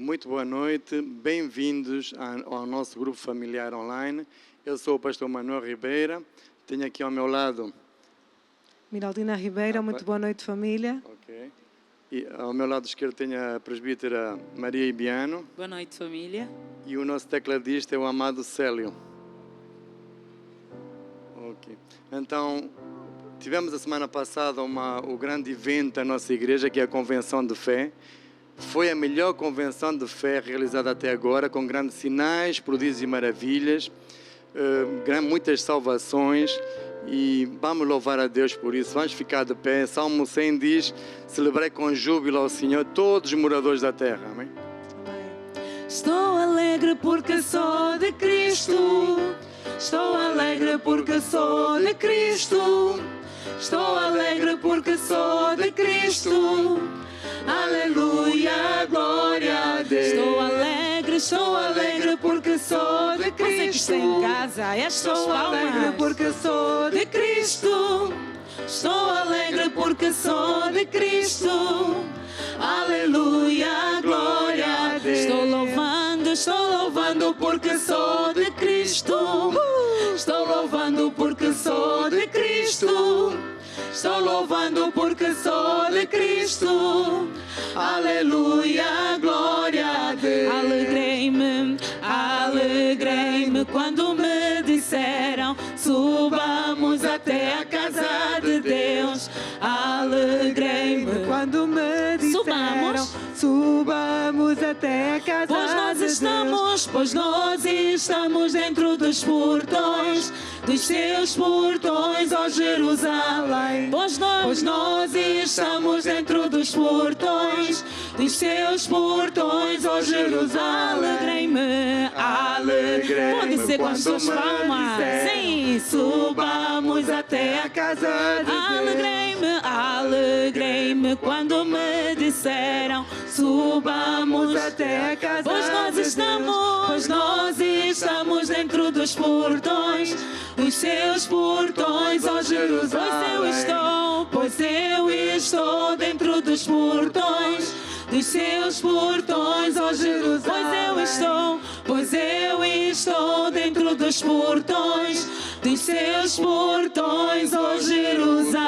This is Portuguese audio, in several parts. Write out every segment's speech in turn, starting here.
Muito boa noite, bem-vindos ao nosso grupo familiar online. Eu sou o pastor Manuel Ribeira, tenho aqui ao meu lado... Miraldina Ribeira, muito boa noite, família. Ok. E ao meu lado esquerdo tenho a presbítera Maria Ibiano. Boa noite, família. E o nosso tecladista é o amado Célio. Ok. Então, tivemos a semana passada o grande evento da nossa igreja, que é a Convenção de Fé. Foi a melhor convenção de fé realizada até agora, com grandes sinais, prodígios e maravilhas, muitas salvações, e vamos louvar a Deus por isso. Vamos ficar de pé. Salmo 100 diz: celebrei com júbilo ao Senhor todos os moradores da terra. Amém? Estou alegre porque sou de Cristo. Estou alegre porque sou de Cristo. Estou alegre porque sou de Cristo. Aleluia, glória a Deus. Estou alegre porque sou de Cristo. Em casa, estou alegre porque sou de Cristo. Estou alegre porque sou de Cristo. Aleluia, glória a Deus. Estou louvando porque sou de Cristo. Estou louvando porque sou de Cristo. Estou louvando porque sou de Cristo. Aleluia, glória a Deus. Alegrei-me quando me disseram: subamos até a casa de Deus. Alegrei-me quando me disseram: subamos até a casa de Deus. Pois nós estamos dentro dos portões, dos seus portões, ó Jerusalém. Pois nós estamos dentro dos portões, dos seus portões, ó Jerusalém. Alegrei-me. Pode ser com as suas palmas. Sim, subamos até a casa de Deus. Alegrei-me quando me disseram: subamos até a casa de Deus. Pois nós estamos dentro dos portões, dos seus portões, ó Jerusalém. Pois eu estou dentro dos portões, dos seus portões, ó Jerusalém. Pois eu estou dentro dos portões, dos seus portões, ó Jerusalém.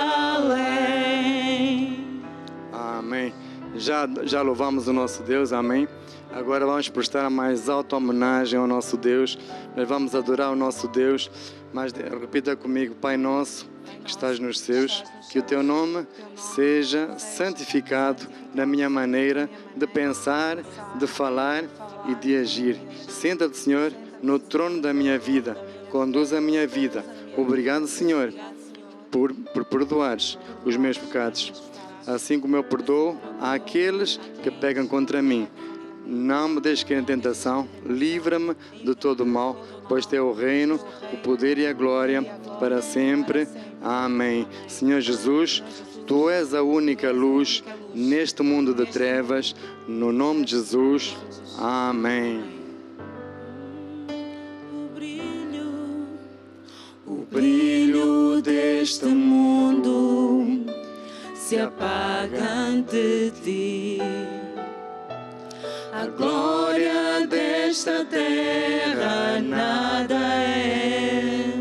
Amém. Já louvamos o nosso Deus, amém. Agora vamos prestar a mais alta homenagem ao nosso Deus. Nós vamos adorar o nosso Deus. Mas repita comigo: Pai nosso que estás nos céus, que o teu nome seja santificado na minha maneira de pensar, de falar e de agir. Senta-te, Senhor, no trono da minha vida. Conduz a minha vida. Obrigado, Senhor, por perdoares os meus pecados, assim como eu perdoo àqueles que pecam contra mim. Não me deixes cair em tentação, livra-me de todo o mal, pois teu o reino, o poder e a glória para sempre. Amém. Senhor Jesus, tu és a única luz neste mundo de trevas. No nome de Jesus. Amém. O brilho deste mundo se apaga ante ti. A glória desta terra nada é.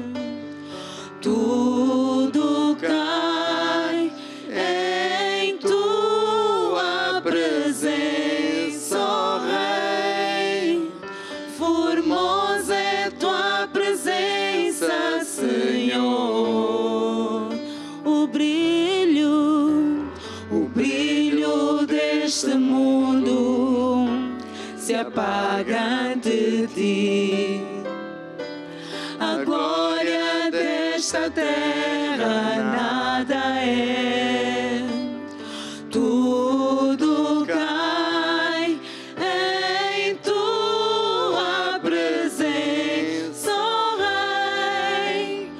Tudo cai em tua presença, ó Rei. Formosa é tua presença, Senhor. O brilho deste mundo se apaga ante ti. A glória desta terra nada é. Tudo cai em tua presença, ó Rei.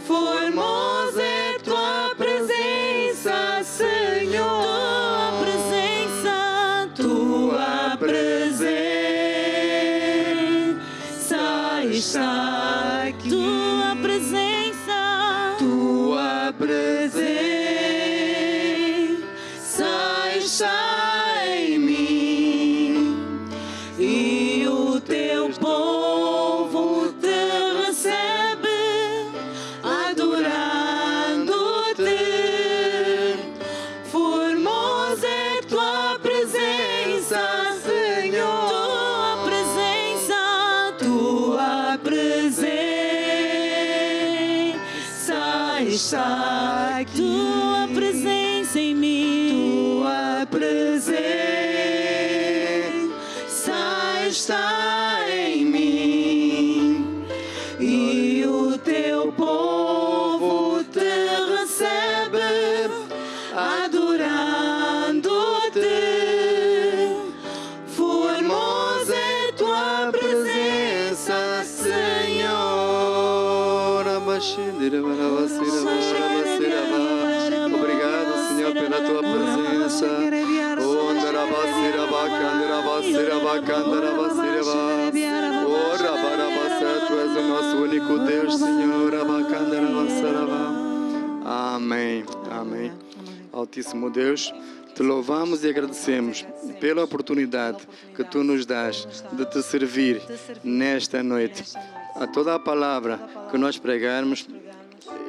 Formosa é tua presença, Senhor. Tua presença está aqui. Tua presença está em mim. presença está aqui. Tua presença em mim. Tua presença está em mim. E o teu povo te recebe, adorando-te. Formosa é tua presença, Senhor. Obrigado, Senhor, pela tua presença. Tu és o nosso único Deus, Senhor. Amém. Amém. Altíssimo Deus, te louvamos e agradecemos pela oportunidade que tu nos dás de te servir nesta noite. A toda a palavra que nós pregarmos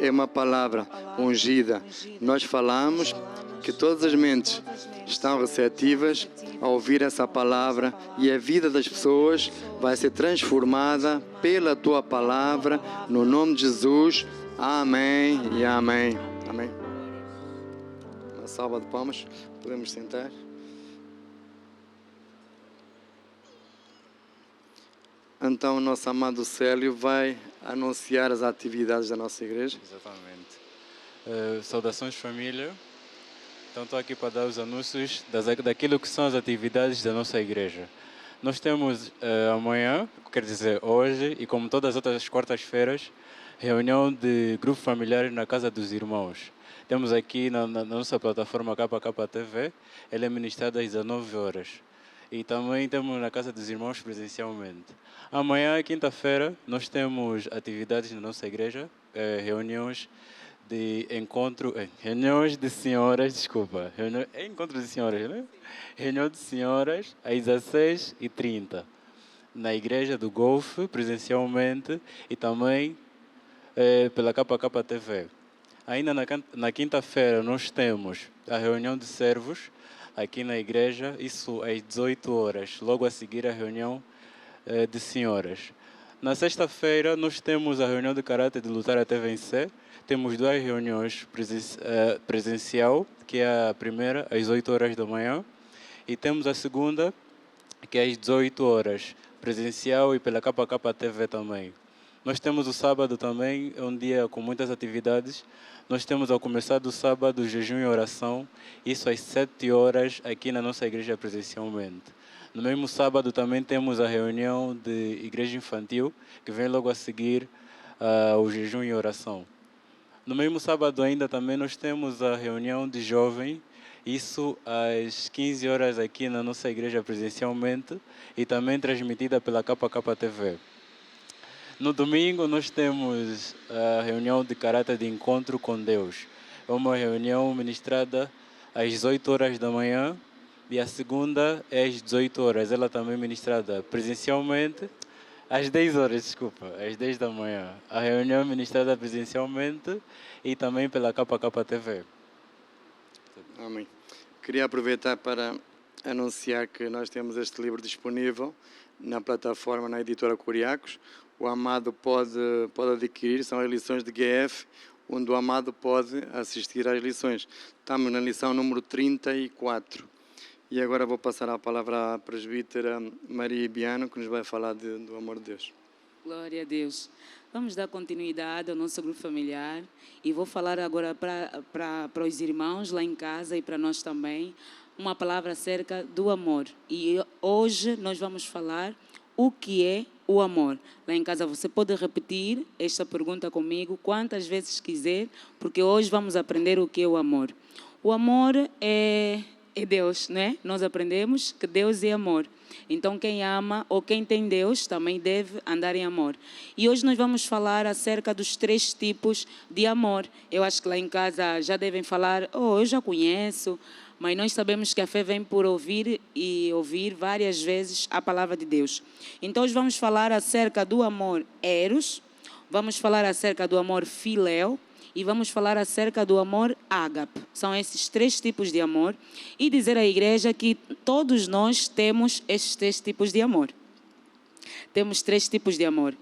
é uma palavra ungida. Nós falamos que todas as mentes estão receptivas a ouvir essa palavra e a vida das pessoas vai ser transformada pela tua palavra, no nome de Jesus. Amém e amém. Amém. Uma salva de palmas. Podemos sentar. Então, o nosso amado Célio vai anunciar as atividades da nossa igreja. Exatamente. Saudações, família. Então, estou aqui para dar os anúncios daquilo que são as atividades da nossa igreja. Nós temos amanhã, quer dizer hoje, e como todas as outras quartas-feiras, reunião de grupo familiar na Casa dos Irmãos. Temos aqui na nossa plataforma KK TV, ela é ministrada às 19 horas. E também temos na Casa dos Irmãos presencialmente. Amanhã, quinta-feira, nós temos atividades na nossa igreja, reuniões de encontro, reuniões de senhoras, desculpa, encontro de senhoras, né? Reunião de senhoras às 16h30, na Igreja do Golfe, presencialmente, e também pela KK TV. Ainda na quinta-feira nós temos a reunião de servos aqui na igreja, isso às 18 horas, logo a seguir a reunião de senhoras. Na sexta-feira nós temos a reunião de caráter de lutar até vencer. Temos duas reuniões presencial, que é a primeira às 8 horas da manhã, e temos a segunda, que é às 18 horas, presencial e pela KK TV também. Nós temos o sábado também, é um dia com muitas atividades. Nós temos ao começar do sábado jejum e oração, isso às 7 horas aqui na nossa igreja presencialmente. No mesmo sábado também temos a reunião de igreja infantil, que vem logo a seguir o jejum e oração. No mesmo sábado ainda também nós temos a reunião de jovem, isso às 15 horas aqui na nossa igreja presencialmente e também transmitida pela KK TV. No domingo nós temos a reunião de caráter de encontro com Deus. É uma reunião ministrada às 8 horas da manhã e a segunda é às 18 horas. Ela também ministrada presencialmente às 10 horas, desculpa, às 10 da manhã. A reunião é ministrada presencialmente e também pela KK TV. Amém. Queria aproveitar para anunciar que nós temos este livro disponível na plataforma, na editora Curiacos. O Amado pode adquirir, são as lições de GF, onde o Amado pode assistir às lições. Estamos na lição número 34. E agora vou passar a palavra à presbítera Maria Biano, que nos vai falar do amor de Deus. Glória a Deus. Vamos dar continuidade ao nosso grupo familiar e vou falar agora para os irmãos lá em casa e para nós também, uma palavra acerca do amor. E hoje nós vamos falar o que é o amor. Lá em casa você pode repetir esta pergunta comigo quantas vezes quiser, porque hoje vamos aprender o que é o amor. O amor é Deus, né? Nós aprendemos que Deus é amor. Então quem ama ou quem tem Deus também deve andar em amor. E hoje nós vamos falar acerca dos 3 tipos de amor. Eu acho que lá em casa já devem falar, eu já conheço, mas nós sabemos que a fé vem por ouvir e ouvir várias vezes a palavra de Deus. Então hoje vamos falar acerca do amor eros, vamos falar acerca do amor filéu e vamos falar acerca do amor ágape. São esses 3 tipos de amor. E dizer à igreja que todos nós temos esses 3 tipos de amor. Temos 3 tipos de amor.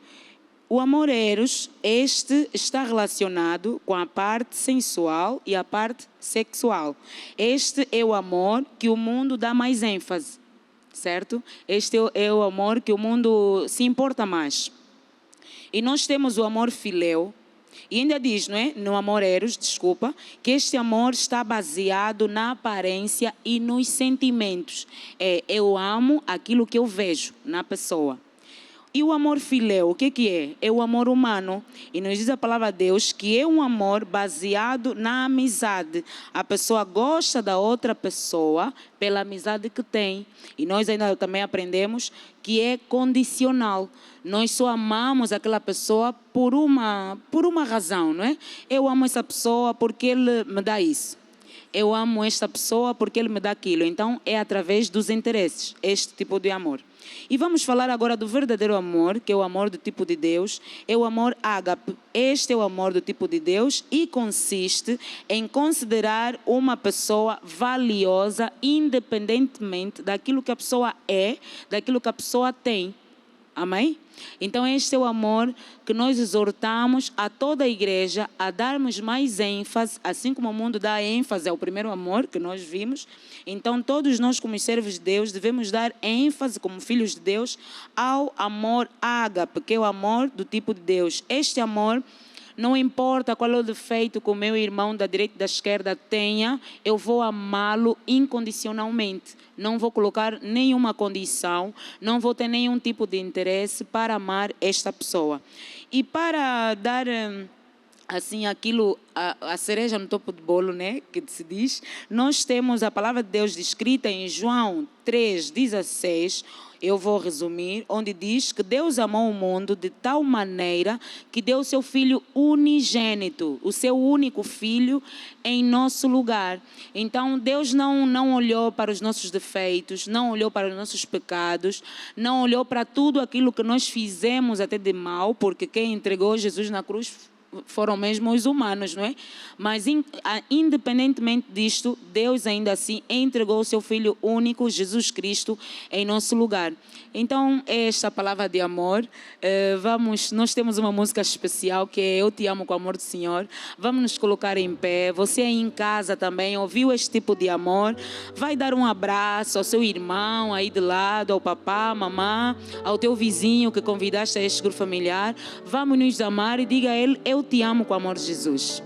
O amor eros, este está relacionado com a parte sensual e a parte sexual. Este é o amor que o mundo dá mais ênfase, certo? Este é o amor que o mundo se importa mais. E nós temos o amor filéu, e ainda diz, não é? No amor eros, desculpa, que este amor está baseado na aparência e nos sentimentos. Eu amo aquilo que eu vejo na pessoa. E o amor filéu, o que é? É o amor humano. E nos diz a palavra de Deus que é um amor baseado na amizade. A pessoa gosta da outra pessoa pela amizade que tem. E nós ainda também aprendemos que é condicional. Nós só amamos aquela pessoa por uma razão, não é? Eu amo essa pessoa porque ele me dá isso. Eu amo esta pessoa porque ele me dá aquilo. Então, é através dos interesses, este tipo de amor. E vamos falar agora do verdadeiro amor, que é o amor do tipo de Deus. É o amor ágape. Este é o amor do tipo de Deus e consiste em considerar uma pessoa valiosa independentemente daquilo que a pessoa é, daquilo que a pessoa tem. Amém? Então este é o amor que nós exortamos a toda a igreja a darmos mais ênfase, assim como o mundo dá ênfase ao primeiro amor que nós vimos. Então todos nós como servos de Deus devemos dar ênfase como filhos de Deus ao amor ágape, que é o amor do tipo de Deus. Este amor, não importa qual é o defeito que o meu irmão da direita e da esquerda tenha, eu vou amá-lo incondicionalmente. Não vou colocar nenhuma condição, não vou ter nenhum tipo de interesse para amar esta pessoa. E para dar assim aquilo, a cereja no topo do bolo, né, que se diz, nós temos a palavra de Deus descrita em João 3,16, eu vou resumir, onde diz que Deus amou o mundo de tal maneira que deu o seu Filho unigênito, o seu único Filho, em nosso lugar. Então, Deus não olhou para os nossos defeitos, não olhou para os nossos pecados, não olhou para tudo aquilo que nós fizemos até de mal, porque quem entregou Jesus na cruz foram mesmo os humanos, não é? Mas independentemente disto, Deus ainda assim entregou o seu Filho único, Jesus Cristo, em nosso lugar. Então, esta palavra de amor, nós temos uma música especial que é Eu Te Amo com o Amor do Senhor. Vamos nos colocar em pé. Você aí em casa também ouviu este tipo de amor? Vai dar um abraço ao seu irmão aí de lado, ao papá, mamã, ao teu vizinho que convidaste a este grupo familiar. Vamos nos amar e diga a ele, eu te amo com o amor de Jesus.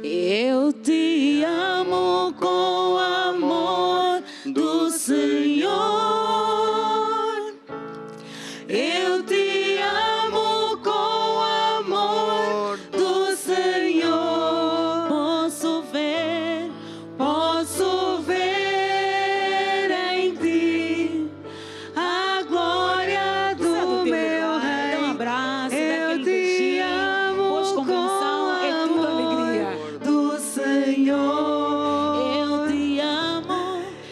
Eu te amo com o amor do Senhor. Eu te amo com o amor do Senhor. Posso ver em ti a glória do meu Rei. Dá um abraço, eu te amo pois compreensão é tudo alegria do Senhor.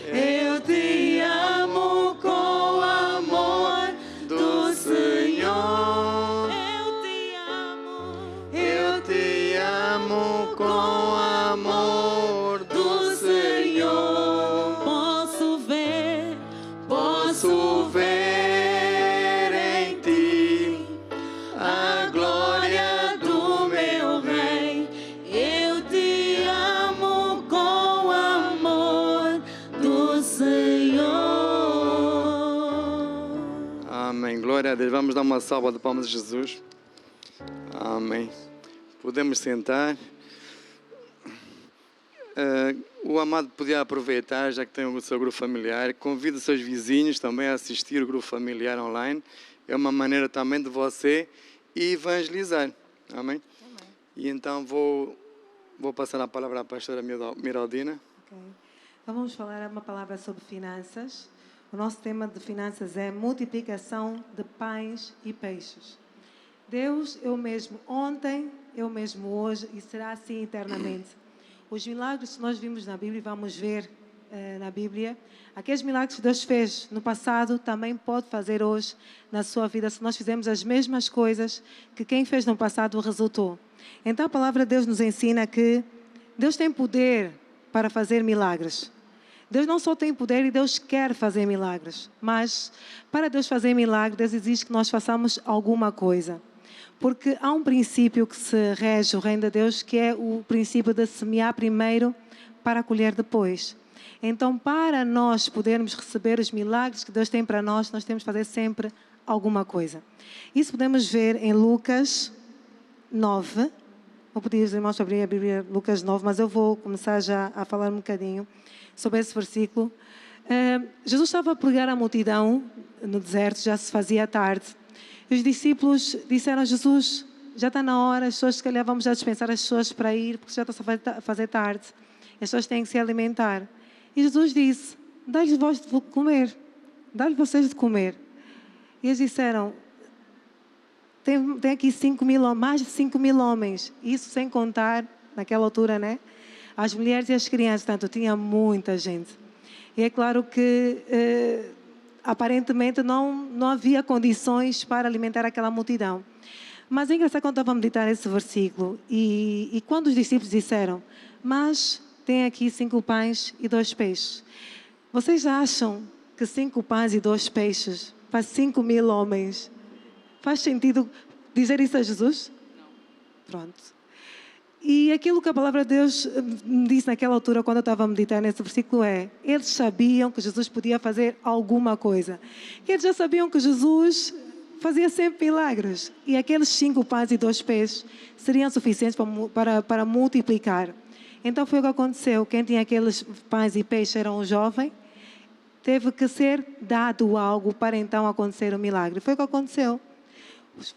Eu te amo com o amor do Senhor. Eu te amo com o amor do Senhor. Posso ver em ti a glória do meu Rei. Eu te amo com o amor do Senhor. Amém. Glória a Deus. Vamos dar uma salva de palmas a Jesus. Amém. Podemos sentar. O amado podia aproveitar, já que tem o seu grupo familiar, convida os seus vizinhos também a assistir o grupo familiar online. É uma maneira também de você evangelizar. Amém? E então vou passar a palavra à pastora Miraldina. Okay. Então vamos falar uma palavra sobre finanças. O nosso tema de finanças é multiplicação de pães e peixes. Deus é o mesmo ontem, é o mesmo hoje e será assim eternamente. Os milagres que nós vimos na Bíblia, vamos ver na Bíblia, aqueles milagres que Deus fez no passado, também pode fazer hoje na sua vida, se nós fizermos as mesmas coisas que quem fez no passado resultou. Então a palavra de Deus nos ensina que Deus tem poder para fazer milagres. Deus não só tem poder e Deus quer fazer milagres, mas para Deus fazer milagres, Deus exige que nós façamos alguma coisa. Porque há um princípio que se rege o reino de Deus, que é o princípio de semear primeiro para colher depois. Então, para nós podermos receber os milagres que Deus tem para nós temos que fazer sempre alguma coisa. Isso podemos ver em Lucas 9. Vou pedir aos irmãos para abrir a Bíblia, Lucas 9, mas eu vou começar já a falar um bocadinho sobre esse versículo. Jesus estava a pregar à multidão no deserto, já se fazia tarde. E os discípulos disseram a Jesus, já está na hora, as pessoas, se calhar vamos já dispensar as pessoas para ir, porque já está a fazer tarde. As pessoas têm que se alimentar. E Jesus disse, dá-lhes vós de comer, dá-lhes vocês de comer. E eles disseram, tem aqui 5.000, mais de 5.000 homens, isso sem contar, naquela altura, né? As mulheres e as crianças, portanto, tinha muita gente. E é claro que, aparentemente, não havia condições para alimentar aquela multidão. Mas é engraçado quando estava a meditar esse versículo, e quando os discípulos disseram, mas tem aqui 5 pães e 2 peixes. Vocês acham que 5 pães e 2 peixes para 5.000 homens, faz sentido dizer isso a Jesus? Não. Pronto. E aquilo que a palavra de Deus me disse naquela altura, quando eu estava a meditar nesse versículo, eles sabiam que Jesus podia fazer alguma coisa. Eles já sabiam que Jesus fazia sempre milagres. E aqueles 5 pães e 2 peixes seriam suficientes para multiplicar. Então foi o que aconteceu. Quem tinha aqueles pães e peixes era um jovem. Teve que ser dado algo para então acontecer o milagre. Foi o que aconteceu.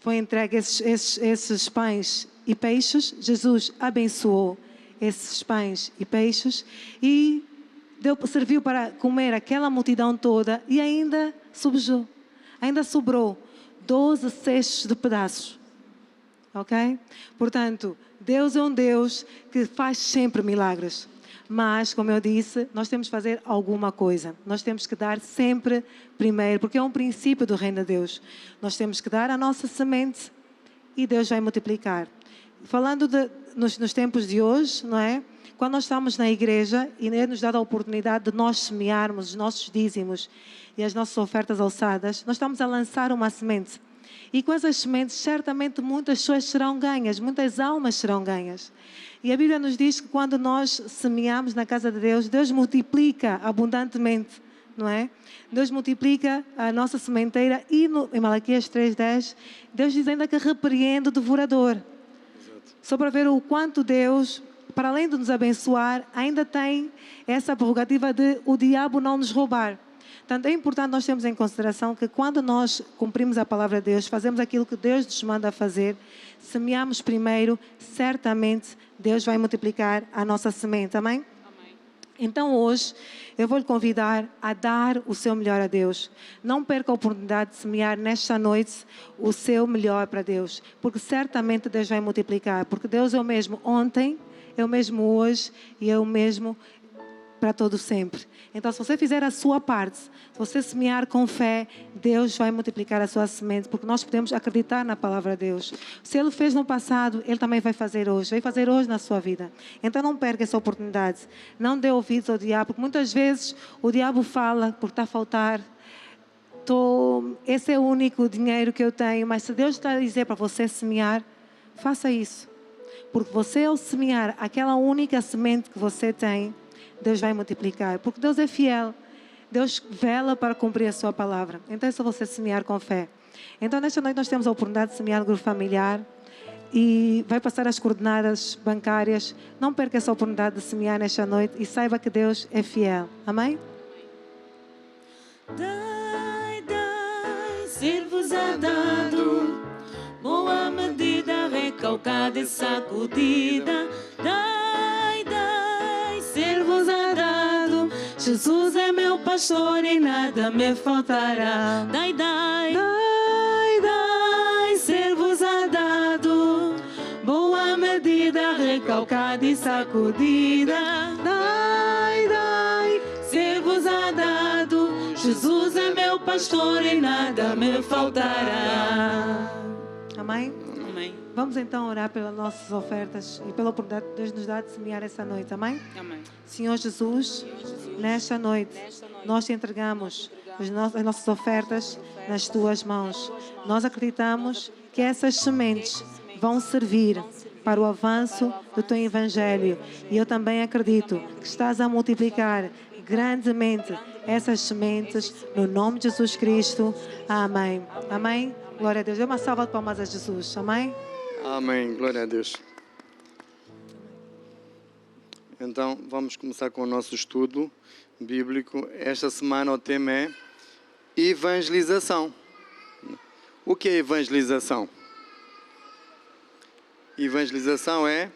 Foi entregue esses pães e peixes. Jesus abençoou esses pães e peixes e serviu para comer aquela multidão toda e ainda sobejou. Ainda sobrou 12 cestos de pedaços. Ok? Portanto, Deus é um Deus que faz sempre milagres. Mas, como eu disse, nós temos que fazer alguma coisa. Nós temos que dar sempre primeiro, porque é um princípio do reino de Deus. Nós temos que dar a nossa semente e Deus vai multiplicar. Falando nos tempos de hoje, não é? Quando nós estamos na igreja e Ele nos dá a oportunidade de nós semearmos os nossos dízimos e as nossas ofertas alçadas, nós estamos a lançar uma semente. E com essas sementes, certamente muitas pessoas serão ganhas, muitas almas serão ganhas. E a Bíblia nos diz que quando nós semeamos na casa de Deus, Deus multiplica abundantemente, não é? Deus multiplica a nossa sementeira e em Malaquias 3:10, Deus diz ainda que repreende o devorador. Exato. Só para ver o quanto Deus, para além de nos abençoar, ainda tem essa prerrogativa de o diabo não nos roubar. Portanto, é importante nós termos em consideração que quando nós cumprimos a palavra de Deus, fazemos aquilo que Deus nos manda a fazer, semeamos primeiro, certamente Deus vai multiplicar a nossa semente. Amém? Amém. Então hoje eu vou lhe convidar a dar o seu melhor a Deus. Não perca a oportunidade de semear nesta noite o seu melhor para Deus, porque certamente Deus vai multiplicar, porque Deus é o mesmo ontem, é o mesmo hoje e é o mesmo para todo sempre. Então, se você fizer a sua parte, se você semear com fé, Deus vai multiplicar a sua semente, porque nós podemos acreditar na palavra de Deus. Se Ele fez no passado, Ele também vai fazer hoje na sua vida. Então, não perca essa oportunidade. Não dê ouvidos ao diabo, porque muitas vezes o diabo fala porque está a faltar. Esse é o único dinheiro que eu tenho, mas se Deus está a dizer para você semear, faça isso. Porque você, ao semear aquela única semente que você tem, Deus vai multiplicar, porque Deus é fiel. Deus vela para cumprir a sua palavra. Então é só você semear com fé. Então nesta noite nós temos a oportunidade de semear no grupo familiar e vai passar as coordenadas bancárias. Não perca essa oportunidade de semear nesta noite e saiba que Deus é fiel. Amém? Dai, ser-vos-á dado, boa medida, recalcada e sacudida. Ser-vos-á dado, Jesus é meu pastor e nada me faltará. Dai, ser-vos-á dado, boa medida, recalcada e sacudida. Dai, ser-vos-á dado, Jesus é meu pastor e nada me faltará. Amém? Amém. Amém. Vamos então orar pelas nossas ofertas e pela oportunidade que Deus nos dá de semear essa noite. Amém? Amém. Senhor Jesus, nesta noite, nós te entregamos as nossas ofertas nas tuas mãos. Nós acreditamos que essas sementes vão servir para o avanço do teu evangelho. E eu também acredito que estás a multiplicar grandemente essas sementes no nome de Jesus Cristo. Amém. Amém. Glória a Deus. Dê uma salva de palmas a Jesus. Amém. Amém. Glória a Deus. Então, vamos começar com o nosso estudo bíblico. Esta semana o tema é evangelização. O que é evangelização? Evangelização é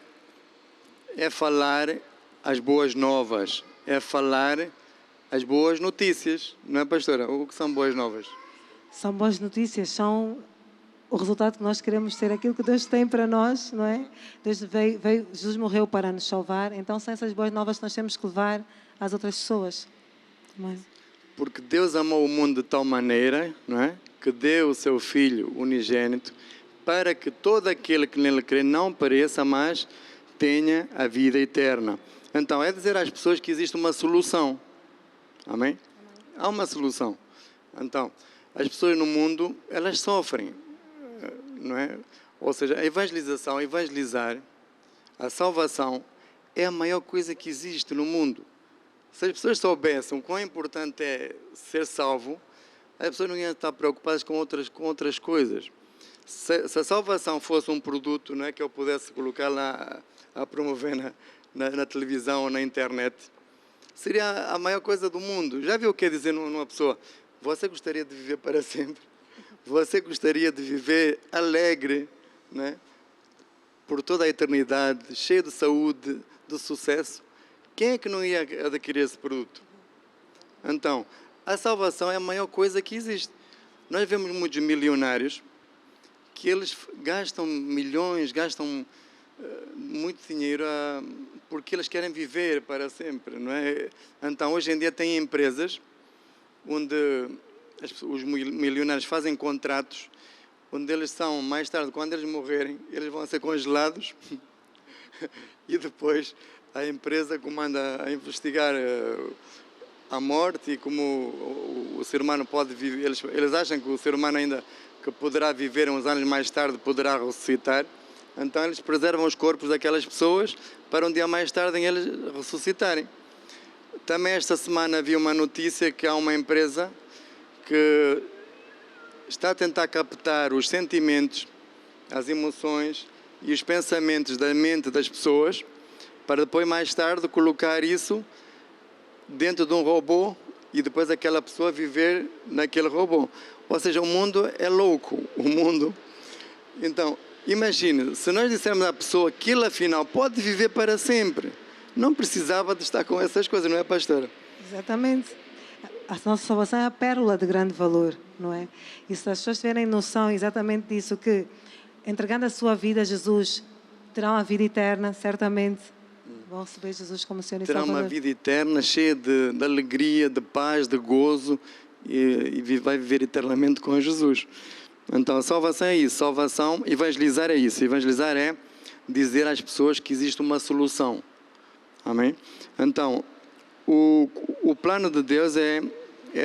falar as boas novas, é falar as boas notícias, não é, pastora? O que são boas novas? São boas notícias, são o resultado que nós queremos ter, aquilo que Deus tem para nós, não é? Deus veio, Jesus morreu para nos salvar, então são essas boas novas que nós temos que levar às outras pessoas. Amém. Porque Deus amou o mundo de tal maneira, não é? Que deu o seu Filho unigênito, para que todo aquele que nele crê não pereça, mas tenha a vida eterna. Então, é dizer às pessoas que existe uma solução. Amém? Há uma solução. Então, as pessoas no mundo, elas sofrem, não é? Ou seja, a evangelização, evangelizar, a salvação, é a maior coisa que existe no mundo. Se as pessoas soubessem o quão importante é ser salvo, as pessoas não iam estar preocupadas com outras coisas. Se a salvação fosse um produto, não é, que eu pudesse colocar lá a promover na televisão ou na internet, seria a maior coisa do mundo. Já viu o que é dizer numa pessoa? Você gostaria de viver para sempre? Você gostaria de viver alegre, né, por toda a eternidade, cheio de saúde, de sucesso? Quem é que não ia adquirir esse produto? Então, a salvação é a maior coisa que existe. Nós vemos muitos milionários que eles gastam milhões, gastam muito dinheiro porque eles querem viver para sempre, não é? Então, hoje em dia tem empresas onde os milionários fazem contratos onde eles são, mais tarde, quando eles morrerem, eles vão ser congelados e depois a empresa comanda a investigar a morte e como o ser humano pode viver. Eles acham que o ser humano ainda que poderá viver uns anos mais tarde, poderá ressuscitar. Então eles preservam os corpos daquelas pessoas para um dia mais tarde eles ressuscitarem. Também esta semana havia uma notícia que há uma empresa que está a tentar captar os sentimentos, as emoções e os pensamentos da mente das pessoas para depois mais tarde colocar isso dentro de um robô e depois aquela pessoa viver naquele robô. Ou seja, o mundo é louco, o mundo. Então, imagine, se nós dissermos à pessoa que ele afinal pode viver para sempre, não precisava de estar com essas coisas, não é, pastora? Exatamente. A nossa salvação é a pérola de grande valor, não é? E se as pessoas tiverem noção exatamente disso, que entregando a sua vida a Jesus, terão a vida eterna, certamente vão receber Jesus como Senhor e Salvador. Terão uma vida eterna, cheia de alegria, de paz, de gozo, e vai viver eternamente com Jesus. Então a salvação é isso, salvação, evangelizar é isso, evangelizar é dizer às pessoas que existe uma solução. Amém? Então, o plano de Deus é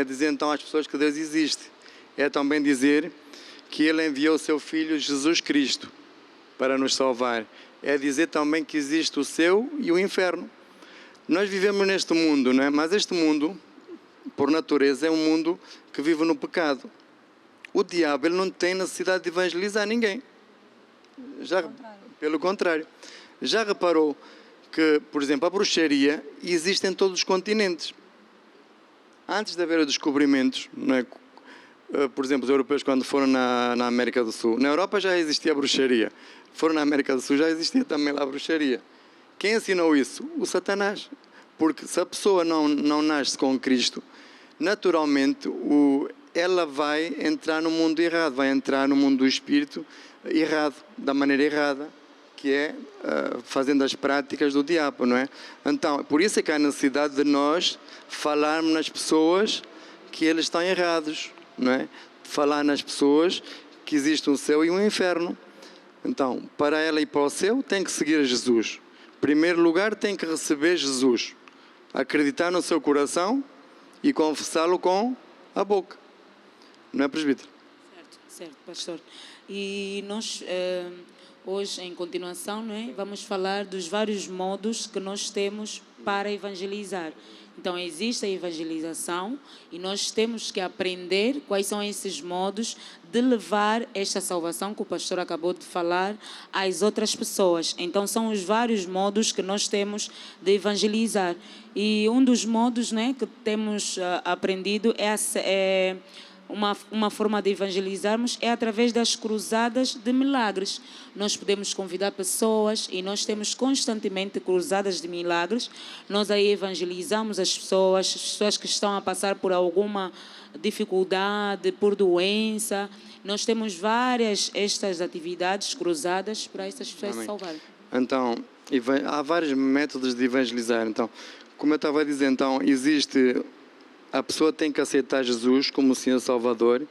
dizer então às pessoas que Deus existe, é também dizer que Ele enviou o seu Filho Jesus Cristo para nos salvar, é dizer também que existe o céu e o inferno. Nós vivemos neste mundo, não é? Mas este mundo, por natureza, é um mundo que vive no pecado. O diabo, ele não tem necessidade de evangelizar ninguém. Pelo contrário. Já reparou que, por exemplo, a bruxaria existe em todos os continentes. Antes de haver os descobrimentos, não é? Por exemplo, os europeus quando foram na América do Sul, na Europa já existia a bruxaria. Foram na América do Sul, já existia também lá a bruxaria. Quem ensinou isso? O Satanás. Porque se a pessoa não nasce com Cristo, naturalmente ela vai entrar no mundo errado, vai entrar no mundo do espírito errado, da maneira errada, que é fazendo as práticas do diabo, não é? Então, por isso é que há necessidade de nós falarmos nas pessoas que eles estão errados, não é? Falar nas pessoas que existe um céu e um inferno. Então, para ela ir para o céu, tem que seguir Jesus. Em primeiro lugar, tem que receber Jesus. Acreditar no seu coração e confessá-lo com a boca. Não é, presbítero? Certo, pastor. E nós, hoje, em continuação, não é, vamos falar dos vários modos que nós temos para evangelizar. Então, existe a evangelização e nós temos que aprender quais são esses modos de levar esta salvação que o pastor acabou de falar às outras pessoas. Então, são os vários modos que nós temos de evangelizar. E um dos modos, né, que temos aprendido é uma forma de evangelizarmos é através das cruzadas de milagres. Nós podemos convidar pessoas e nós temos constantemente cruzadas de milagres. Nós aí evangelizamos as pessoas que estão a passar por alguma dificuldade, por doença. Nós temos várias estas atividades cruzadas para essas pessoas se salvarem. Então, há vários métodos de evangelizar. Então, como eu estava a dizer, então, a pessoa tem que aceitar Jesus como o Senhor Salvador.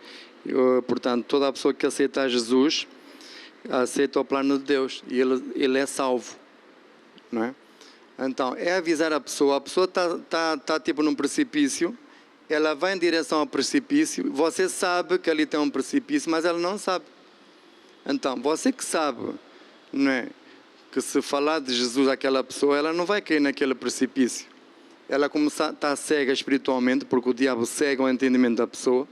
Portanto, toda a pessoa que aceitar Jesus aceita o plano de Deus e ele é salvo, não é? Então, é avisar a pessoa está tipo num precipício, ela vai em direção ao precipício, você sabe que ali tem um precipício, mas ela não sabe. Então, você que sabe, não é? Que se falar de Jesus àquela pessoa, ela não vai cair naquele precipício. Ela está cega espiritualmente, porque o diabo cega o entendimento da pessoa,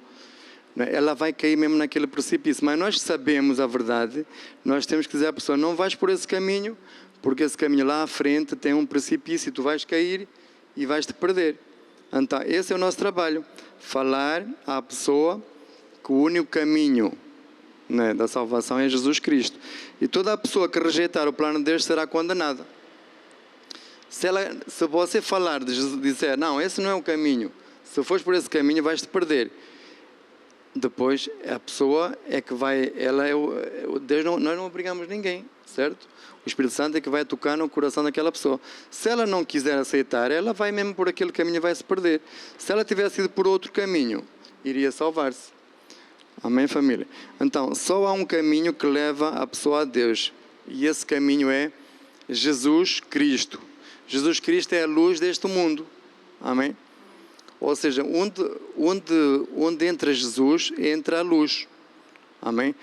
né? Ela vai cair mesmo naquele precipício. Mas nós sabemos a verdade, nós temos que dizer à pessoa, não vais por esse caminho, porque esse caminho lá à frente tem um precipício e tu vais cair e vais te perder. Então, esse é o nosso trabalho, falar à pessoa que o único caminho, né, da salvação é Jesus Cristo. E toda a pessoa que rejeitar o plano de Deus será condenada. Se você falar de Jesus, disser, não, esse não é o caminho, se fores por esse caminho vais-te perder. Depois a pessoa é que vai, Deus nós não obrigamos ninguém, certo? O Espírito Santo é que vai tocar no coração daquela pessoa. Se ela não quiser aceitar, ela vai mesmo por aquele caminho e vai se perder. Se ela tivesse ido por outro caminho, iria salvar-se. Amém, família? Então, só há um caminho que leva a pessoa a Deus, e esse caminho é Jesus Cristo. Jesus Cristo é a luz deste mundo. Amém? Ou seja, onde entra Jesus, entra a luz. Amém?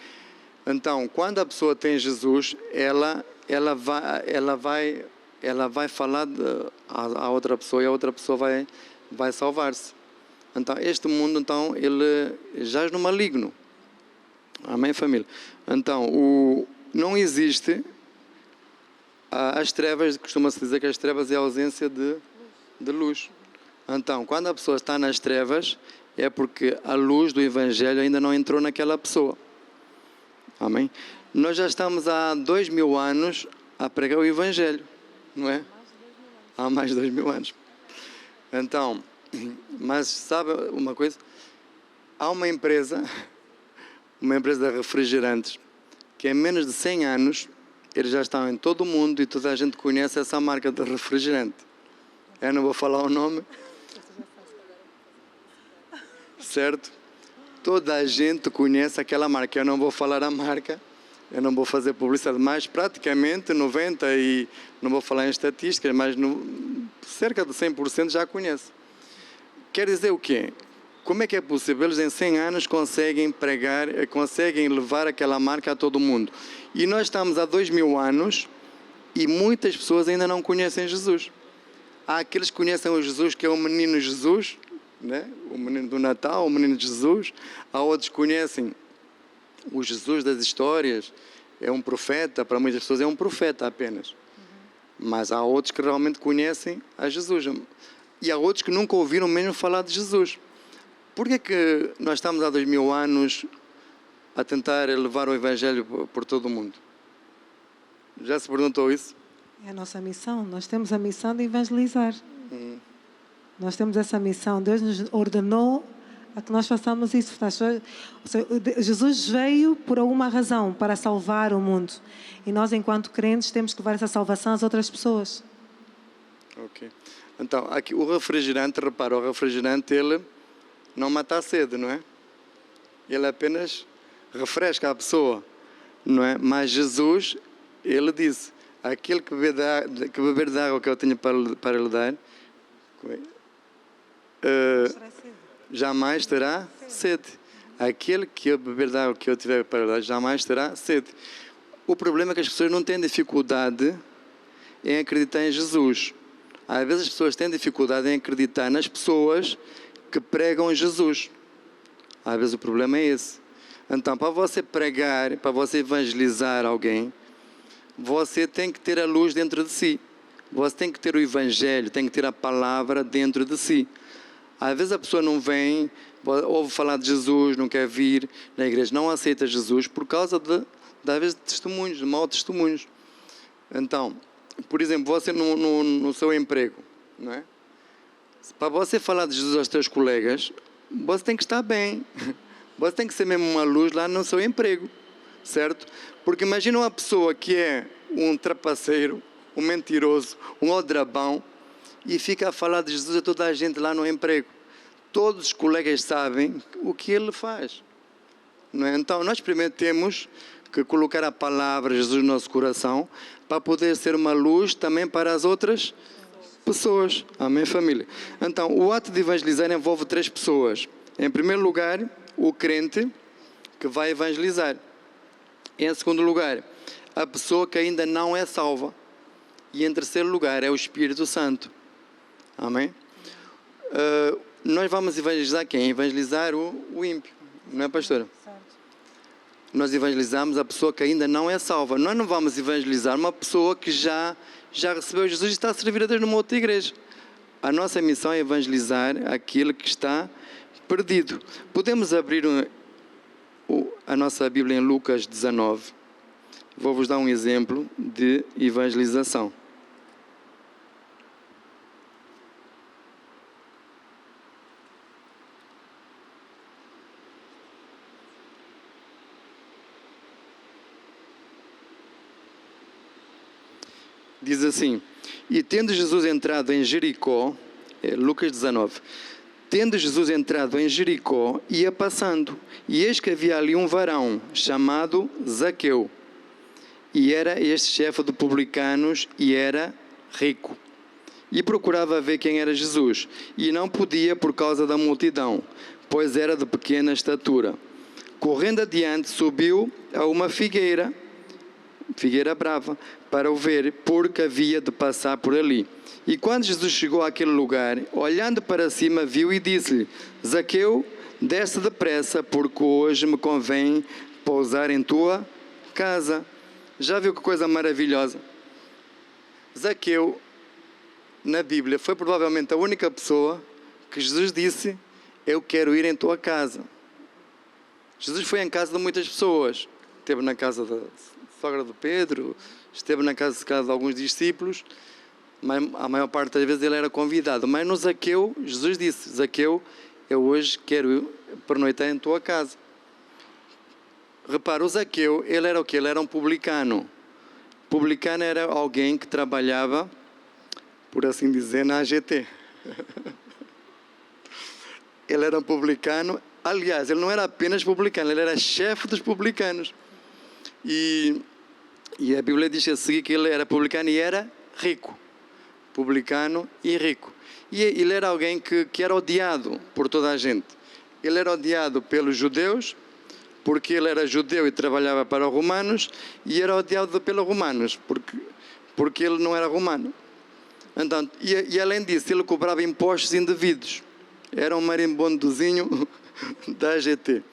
Então, quando a pessoa tem Jesus, ela vai falar à outra pessoa e a outra pessoa vai salvar-se. Então, este mundo, então, ele jaz no maligno. Amém, família? Então, não existe... As trevas, costuma-se dizer que as trevas é a ausência de luz. Então, quando a pessoa está nas trevas, é porque a luz do Evangelho ainda não entrou naquela pessoa. Amém? Nós já estamos há 2000 anos a pregar o Evangelho, não é? Há mais de 2000 anos. Então, mas sabe uma coisa? Há uma empresa de refrigerantes, que em menos de 100 anos, eles já estão em todo o mundo e toda a gente conhece essa marca de refrigerante. Eu não vou falar o nome. Certo? Toda a gente conhece aquela marca. Eu não vou falar a marca, eu não vou fazer publicidade, mas praticamente 90% e não vou falar em estatísticas, mas cerca de 100% já conhece. Quer dizer o quê? Como é que é possível? Eles em 100 anos conseguem pregar, conseguem levar aquela marca a todo mundo. E nós estamos há 2000 anos e muitas pessoas ainda não conhecem Jesus. Há aqueles que conhecem o Jesus, que é o menino Jesus, né? O menino do Natal, o menino de Jesus. Há outros que conhecem o Jesus das histórias, é um profeta, para muitas pessoas é um profeta apenas. Mas há outros que realmente conhecem a Jesus. E há outros que nunca ouviram mesmo falar de Jesus. Por que nós estamos há 2000 anos a tentar levar o Evangelho por todo o mundo? Já se perguntou isso? É a nossa missão. Nós temos a missão de evangelizar. Nós temos essa missão. Deus nos ordenou a que nós façamos isso. Jesus veio por alguma razão para salvar o mundo. E nós, enquanto crentes, temos que levar essa salvação às outras pessoas. Ok. Então, aqui o refrigerante, repara, o refrigerante, ele não mata a sede, não é? Ele apenas refresca a pessoa. não é? Mas Jesus, ele disse, aquele que beber da água que eu tenho para lhe dar, jamais terá sede. Aquele que beber da água que eu tiver para lhe dar, jamais terá sede. O problema é que as pessoas não têm dificuldade em acreditar em Jesus. Às vezes as pessoas têm dificuldade em acreditar nas pessoas que pregam Jesus. Às vezes o problema é esse. Então, para você pregar, para você evangelizar alguém, você tem que ter a luz dentro de si. Você tem que ter o Evangelho, tem que ter a palavra dentro de si. Às vezes a pessoa não vem, ouve falar de Jesus, não quer vir na igreja, não aceita Jesus por causa às vezes, de testemunhos, de maus testemunhos. Então, por exemplo, você no seu emprego, não é? Para você falar de Jesus aos seus colegas, você tem que estar bem. Você tem que ser mesmo uma luz lá no seu emprego, certo? Porque imagina uma pessoa que é um trapaceiro, um mentiroso, um aldrabão, e fica a falar de Jesus a toda a gente lá no emprego. Todos os colegas sabem o que ele faz, não é? Então, nós primeiro temos que colocar a palavra Jesus no nosso coração para poder ser uma luz também para as outras pessoas. Amém, família? Então, o ato de evangelizar envolve 3 pessoas. Em primeiro lugar, o crente que vai evangelizar. Em segundo lugar, a pessoa que ainda não é salva. E em terceiro lugar, é o Espírito Santo. Amém? Nós vamos evangelizar quem? Evangelizar o ímpio. Não é, pastora? Nós evangelizamos a pessoa que ainda não é salva. Nós não vamos evangelizar uma pessoa que já recebeu Jesus e está a servir a Deus numa outra igreja. A nossa missão é evangelizar aquele que está perdido. Podemos abrir a nossa Bíblia em Lucas 19. Vou-vos dar um exemplo de evangelização. Diz assim: e tendo Jesus entrado em Jericó, Lucas 19, tendo Jesus entrado em Jericó, ia passando, e eis que havia ali um varão, chamado Zaqueu, e era este chefe de publicanos, e era rico, e procurava ver quem era Jesus, e não podia por causa da multidão, pois era de pequena estatura. Correndo adiante, subiu a uma figueira brava, para o ver, porque havia de passar por ali. E quando Jesus chegou àquele lugar, olhando para cima, viu e disse-lhe: Zaqueu, desce depressa, porque hoje me convém pousar em tua casa. Já viu que coisa maravilhosa? Zaqueu, na Bíblia, foi provavelmente a única pessoa que Jesus disse: eu quero ir em tua casa. Jesus foi em casa de muitas pessoas. Esteve na casa da sogra de Pedro, esteve na casa de alguns discípulos, mas a maior parte das vezes ele era convidado. Mas no Zaqueu, Jesus disse: Zaqueu, eu hoje quero pernoitar em tua casa. Repara, o Zaqueu, ele era o quê? Ele era um publicano. Publicano era alguém que trabalhava, por assim dizer, na AGT. Ele era um publicano. Aliás, ele não era apenas publicano, ele era chefe dos publicanos. E a Bíblia diz a seguir que ele era publicano e era rico. Publicano e rico. E ele era alguém que era odiado por toda a gente. Ele era odiado pelos judeus, porque ele era judeu e trabalhava para os romanos, e era odiado pelos romanos, porque ele não era romano. Então, e além disso, ele cobrava impostos indevidos. Era um marimbondozinho da AGT.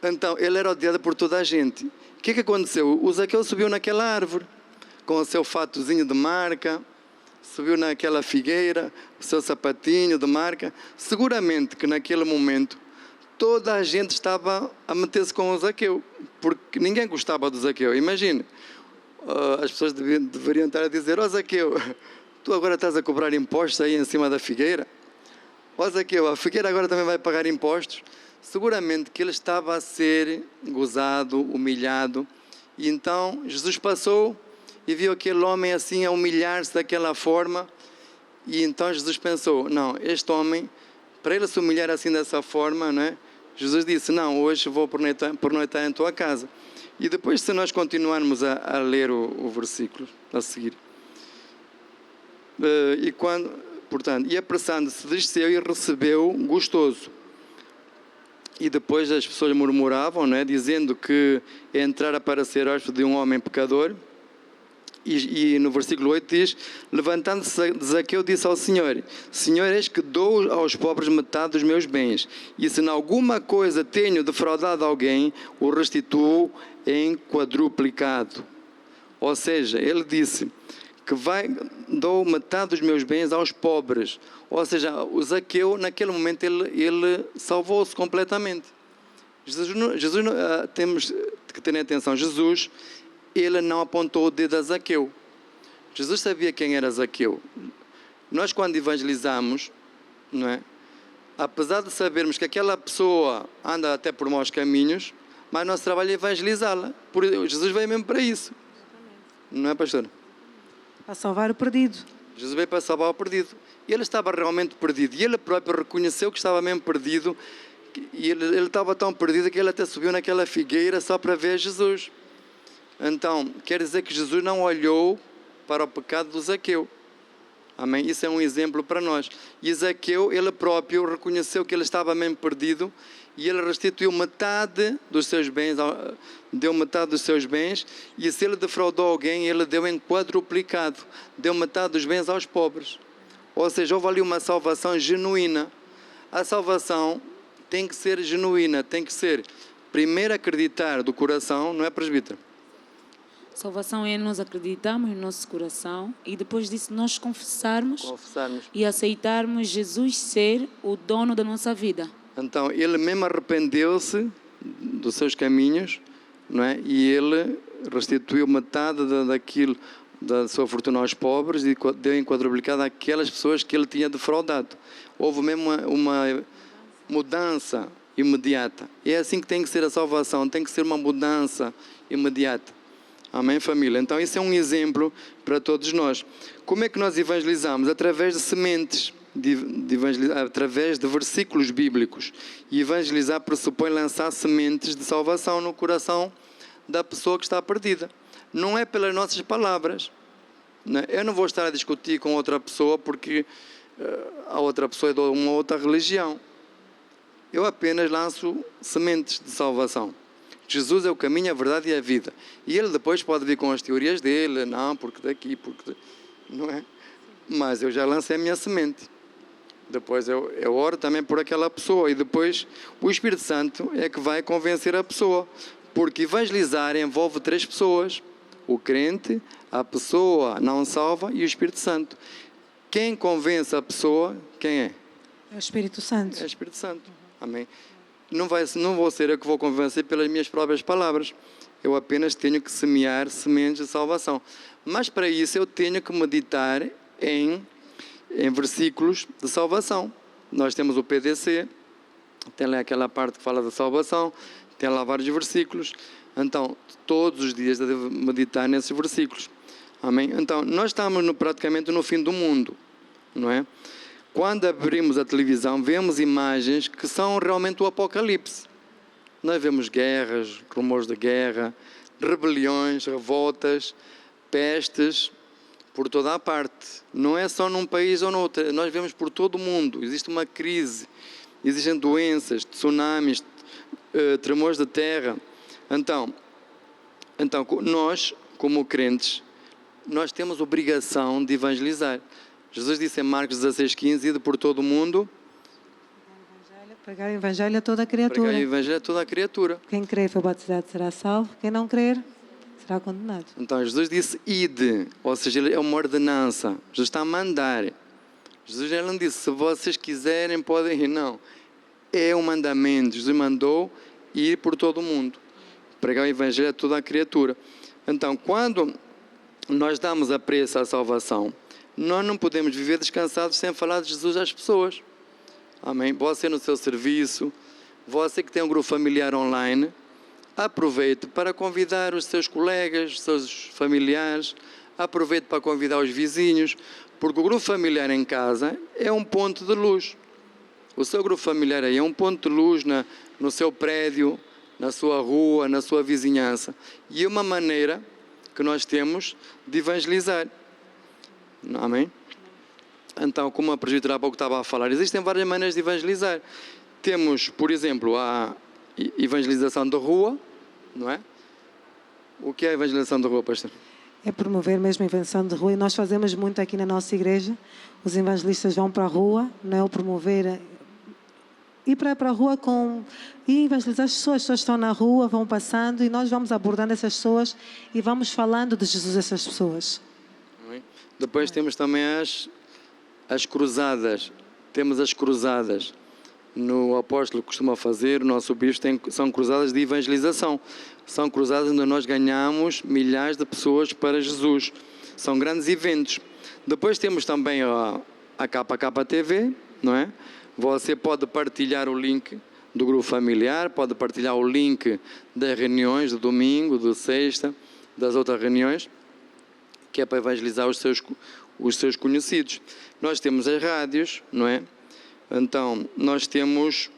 Então, ele era odiado por toda a gente. O que aconteceu? O Zaqueu subiu naquela árvore, com o seu fatozinho de marca, subiu naquela figueira, o seu sapatinho de marca. Seguramente que naquele momento toda a gente estava a meter-se com o Zaqueu, porque ninguém gostava do Zaqueu. Imagine, as pessoas deveriam estar a dizer: ó Zaqueu, tu agora estás a cobrar impostos aí em cima da figueira? Ó Zaqueu, a figueira agora também vai pagar impostos? Seguramente que ele estava a ser gozado, humilhado. E então Jesus passou e viu aquele homem assim a humilhar-se daquela forma. E então Jesus pensou: não, este homem, para ele se humilhar assim dessa forma, não é? Jesus disse, não, hoje vou pernoitar em tua casa. E depois, se nós continuarmos a ler o versículo a seguir, e apressando-se, desceu e recebeu gostoso. E depois as pessoas murmuravam, não é? Dizendo que entrara para ser hóspede de um homem pecador. E no versículo 8 diz, levantando-se Zaqueu disse ao Senhor, Senhor, eis que dou aos pobres metade dos meus bens, e se em alguma coisa tenho defraudado alguém, o restituo em quadruplicado. Ou seja, ele disse que dou metade dos meus bens aos pobres. Ou seja, o Zaqueu, naquele momento, ele salvou-se completamente. Temos que ter atenção, Jesus, ele não apontou o dedo a Zaqueu. Jesus sabia quem era Zaqueu. Nós, quando evangelizamos, não é? Apesar de sabermos que aquela pessoa anda até por maus caminhos, mas nosso trabalho é evangelizá-la. Jesus veio mesmo para isso. Não é, pastor? Para salvar o perdido. Jesus veio para salvar o perdido. E ele estava realmente perdido. E ele próprio reconheceu que estava mesmo perdido. E ele estava tão perdido que ele até subiu naquela figueira só para ver Jesus. Então, quer dizer que Jesus não olhou para o pecado do Zaqueu. Amém? Isso é um exemplo para nós. E Zaqueu, ele próprio reconheceu que ele estava mesmo perdido e ele restituiu metade dos seus bens, deu metade dos seus bens, e se ele defraudou alguém, ele deu em quadruplicado, deu metade dos bens aos pobres. Ou seja, houve ali uma salvação genuína. A salvação tem que ser genuína, tem que ser primeiro acreditar do coração, não é, presbítero? Salvação é nós acreditarmos no nosso coração e depois disso nós confessarmos e aceitarmos Jesus ser o dono da nossa vida. Então, ele mesmo arrependeu-se dos seus caminhos, não é? E ele restituiu metade daquilo, da sua fortuna aos pobres e deu em quadruplicado àquelas pessoas que ele tinha defraudado. Houve mesmo uma mudança imediata. E é assim que tem que ser a salvação, tem que ser uma mudança imediata. Amém, família? Então, isso é um exemplo para todos nós. Como é que nós evangelizamos? Através de sementes, através de versículos bíblicos. E evangelizar pressupõe lançar sementes de salvação no coração da pessoa que está perdida. Não é pelas nossas palavras. Não é? Eu não vou estar a discutir com outra pessoa porque a outra pessoa é de uma outra religião. Eu apenas lanço sementes de salvação. Jesus é o caminho, a verdade e a vida. E ele depois pode vir com as teorias dele, não, porque daqui, porque... Não é? Mas eu já lancei a minha semente. Depois eu oro também por aquela pessoa. E depois o Espírito Santo é que vai convencer a pessoa. Porque evangelizar envolve 3 pessoas. O crente, a pessoa não salva e o Espírito Santo. Quem convence a pessoa, quem é? É o Espírito Santo. É o Espírito Santo. Amém. Não vou ser eu que vou convencer pelas minhas próprias palavras. Eu apenas tenho que semear sementes de salvação. Mas para isso eu tenho que meditar em versículos de salvação. Nós temos o PDC, tem lá aquela parte que fala da salvação, tem lá vários versículos. Então, todos os dias eu devo meditar nesses versículos. Amém? Então, nós estamos praticamente no fim do mundo, não é? Quando abrimos a televisão, vemos imagens que são realmente o apocalipse. Nós vemos guerras, rumores de guerra, rebeliões, revoltas, pestes, por toda a parte. Não é só num país ou noutro, nós vemos por todo o mundo. Existe uma crise, existem doenças, tsunamis, tremores de terra. Então, nós, como crentes, nós temos obrigação de evangelizar. Jesus disse em Marcos 16:15, ide por todo o mundo. Pregar o Evangelho a toda a criatura. Pregar o Evangelho a toda a criatura. Quem crer e for batizado será salvo, quem não crer será condenado. Então Jesus disse ide, ou seja, é uma ordenança. Jesus está a mandar. Jesus não disse, se vocês quiserem podem ir, não. É um mandamento. Jesus mandou ir por todo o mundo. Pregar o Evangelho a toda a criatura. Então, quando nós damos apreço à salvação, nós não podemos viver descansados sem falar de Jesus às pessoas. Amém? Você no seu serviço, você que tem um grupo familiar online, aproveite para convidar os seus colegas, os seus familiares, aproveite para convidar os vizinhos, porque o grupo familiar em casa é um ponto de luz. O seu grupo familiar aí é um ponto de luz no seu prédio, na sua rua, na sua vizinhança. E é uma maneira que nós temos de evangelizar. Amém? Então, como a presbítera há pouco estava a falar, existem várias maneiras de evangelizar. Temos, por exemplo, a evangelização de rua, não é? O que é a evangelização de rua, pastor? É promover mesmo a invenção de rua, e nós fazemos muito aqui na nossa igreja. Os evangelistas vão para a rua, não é? O promover, ir para a rua e evangelizar as pessoas estão na rua, vão passando, e nós vamos abordando essas pessoas e vamos falando de Jesus a essas pessoas. Depois temos também as cruzadas. Temos as cruzadas. No apóstolo costuma fazer, o nosso bispo são cruzadas de evangelização. São cruzadas onde nós ganhamos milhares de pessoas para Jesus. São grandes eventos. Depois temos também a KKTV, não é? Você pode partilhar o link do grupo familiar, pode partilhar o link das reuniões de domingo, de sexta, das outras reuniões, que é para evangelizar os seus conhecidos. Nós temos as rádios, não é? Então, nós temos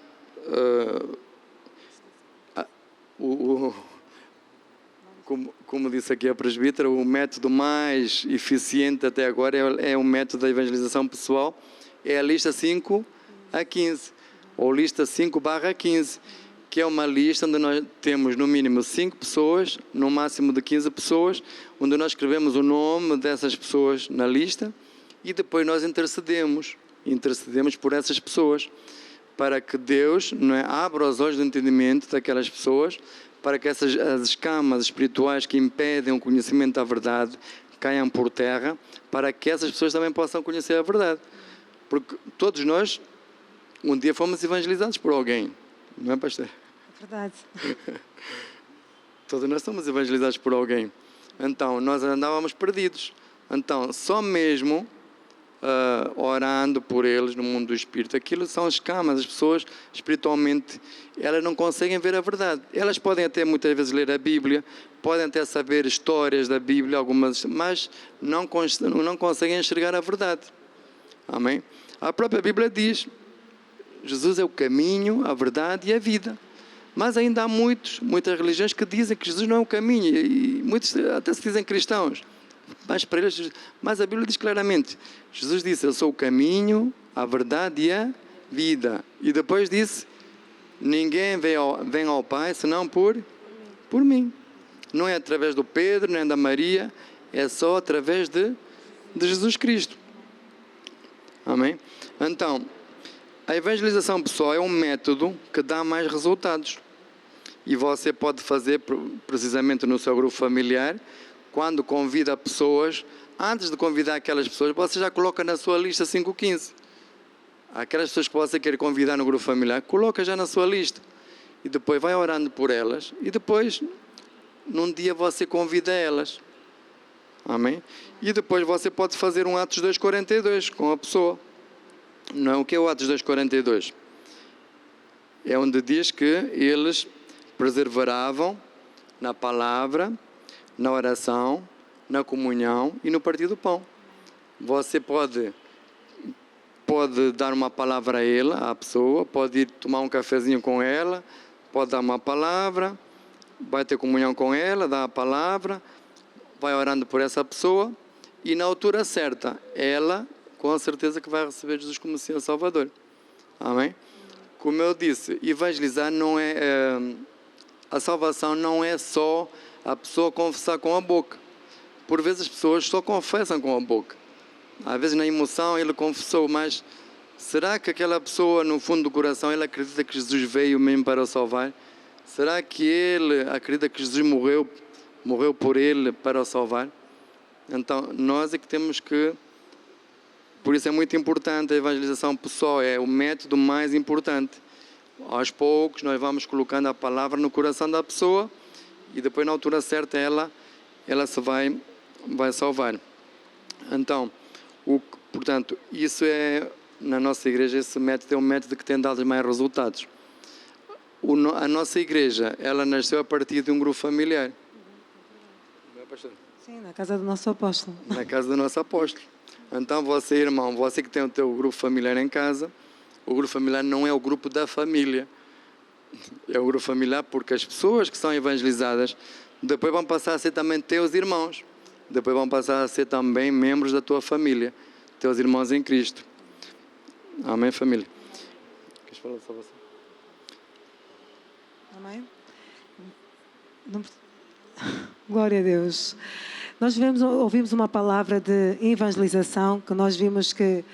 como disse aqui a presbítera, o método mais eficiente até agora é o método da evangelização pessoal, é a lista 5 a 15, ou lista 5/15, que é uma lista onde nós temos no mínimo 5 pessoas, no máximo de 15 pessoas, onde nós escrevemos o nome dessas pessoas na lista e depois nós intercedemos por essas pessoas, para que Deus, não é, abra os olhos do entendimento daquelas pessoas, para que as escamas espirituais que impedem o conhecimento da verdade caiam por terra, para que essas pessoas também possam conhecer a verdade. Porque todos nós, um dia fomos evangelizados por alguém, não é, pastor? É verdade. Todos nós somos evangelizados por alguém. Então, nós andávamos perdidos. Então, só mesmo orando por eles no mundo do Espírito. Aquilo são escamas. As pessoas, espiritualmente, elas não conseguem ver a verdade. Elas podem até muitas vezes ler a Bíblia, podem até saber histórias da Bíblia, algumas, mas não conseguem enxergar a verdade. Amém? A própria Bíblia diz: Jesus é o caminho, a verdade e a vida. Mas ainda há muitas religiões que dizem que Jesus não é o caminho, e muitos até se dizem cristãos. Mas a Bíblia diz claramente: Jesus disse: eu sou o caminho, a verdade e a vida. E depois disse: ninguém vem ao Pai senão por mim. Não é através do Pedro, nem da Maria, é só através de Jesus Cristo. Amém? Então, a evangelização pessoal é um método que dá mais resultados. E você pode fazer precisamente no seu grupo familiar, quando convida pessoas. Antes de convidar aquelas pessoas, você já coloca na sua lista 5/15. Aquelas pessoas que você quer convidar no grupo familiar, coloca já na sua lista. E depois vai orando por elas. E depois, num dia, você convida elas. Amém? E depois você pode fazer um Atos 2:42 com a pessoa. Não é o que é o Atos 2:42? É onde diz que eles perseveravam na palavra, na oração, na comunhão e no partir do pão. Você pode dar uma palavra a ela, à pessoa, pode ir tomar um cafezinho com ela, pode dar uma palavra, vai ter comunhão com ela, dá a palavra, vai orando por essa pessoa e na altura certa, ela com certeza que vai receber Jesus como Senhor Salvador. Amém? Como eu disse, evangelizar não é... a salvação não é só a pessoa confessar com a boca. Por vezes as pessoas só confessam com a boca. Às vezes na emoção ele confessou, mas será que aquela pessoa no fundo do coração ele acredita que Jesus veio mesmo para o salvar? Será que ele acredita que Jesus morreu por ele para o salvar? Então nós é que temos que... Por isso é muito importante a evangelização pessoal, é o método mais importante. Aos poucos nós vamos colocando a palavra no coração da pessoa e depois na altura certa ela se vai salvar. Então, portanto, isso é, na nossa igreja, esse método é um método que tem dado mais resultados. A nossa igreja, ela nasceu a partir de um grupo familiar. Não é, pastor? Sim, na casa do nosso apóstolo. Na casa do nosso apóstolo. Então você, irmão, você que tem o teu grupo familiar em casa, O grupo familiar não é o grupo da família. É o grupo familiar porque as pessoas que são evangelizadas depois vão passar a ser também teus irmãos. Depois vão passar a ser também membros da tua família. Teus irmãos em Cristo. Amém, família? Queres falar só você? Amém? Glória a Deus. Nós ouvimos uma palavra de evangelização, que nós vimos que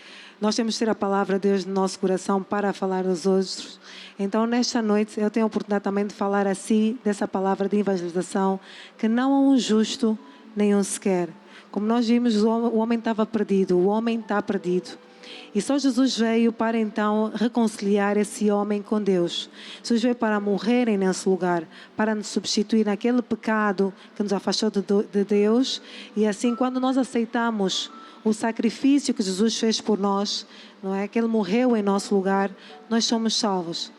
nós temos que ter a palavra de Deus no nosso coração para falar aos outros. Então, nesta noite, eu tenho a oportunidade também de falar assim, dessa palavra de evangelização, que não há um justo, nenhum sequer. Como nós vimos, o homem estava perdido, o homem está perdido. E só Jesus veio para então reconciliar esse homem com Deus. Jesus veio para morrer em nosso lugar, para nos substituir naquele pecado que nos afastou de Deus. E assim, quando nós aceitamos o sacrifício que Jesus fez por nós, não é? Que Ele morreu em nosso lugar, nós somos salvos.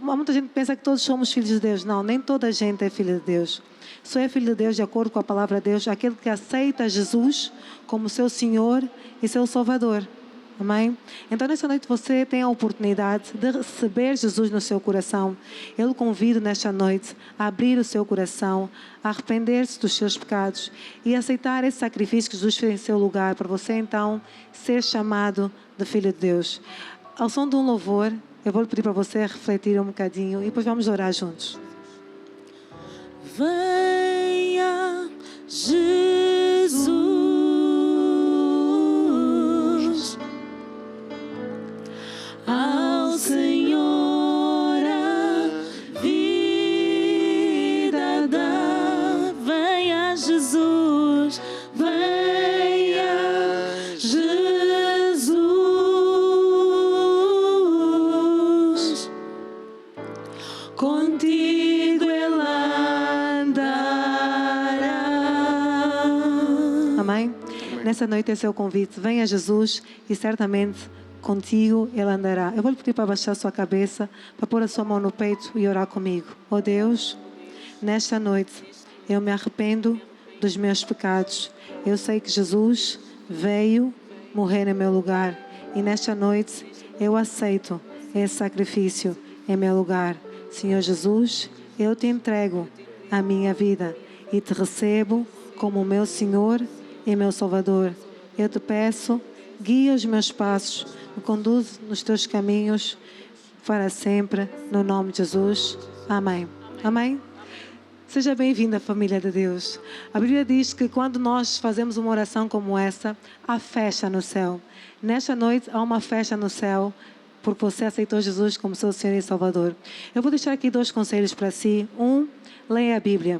Muita gente pensa que todos somos filhos de Deus. Não, nem toda a gente é filha de Deus. Só é filho de Deus de acordo com a palavra de Deus aquele que aceita Jesus como seu Senhor e seu Salvador. Amém? Então, nesta noite você tem a oportunidade de receber Jesus no seu coração. Eu o convido nesta noite a abrir o seu coração, a arrepender-se dos seus pecados e aceitar esse sacrifício que Jesus fez em seu lugar, para você então ser chamado de filho de Deus. Ao som de um louvor, eu vou pedir para você refletir um bocadinho e depois vamos orar juntos. Venha, Jesus. Ao Senhor a vida dá. Venha, Jesus, venha, Jesus. Contigo Ele andará. Amém? Nessa noite esse é o convite. Venha Jesus e certamente contigo Ele andará. Eu vou lhe pedir para baixar a sua cabeça, para pôr a sua mão no peito e orar comigo. Oh Deus, nesta noite eu me arrependo dos meus pecados. Eu sei que Jesus veio morrer em meu lugar e nesta noite eu aceito esse sacrifício em meu lugar. Senhor Jesus, eu te entrego a minha vida e te recebo como meu Senhor e meu Salvador. Eu te peço, guia os meus passos, me conduz nos teus caminhos para sempre, no nome de Jesus. Amém. Amém? Seja bem-vinda, família de Deus. A Bíblia diz que quando nós fazemos uma oração como essa, há festa no céu. Nesta noite há uma festa no céu, porque você aceitou Jesus como seu Senhor e Salvador. Eu vou deixar aqui 2 conselhos para si. Leia a Bíblia.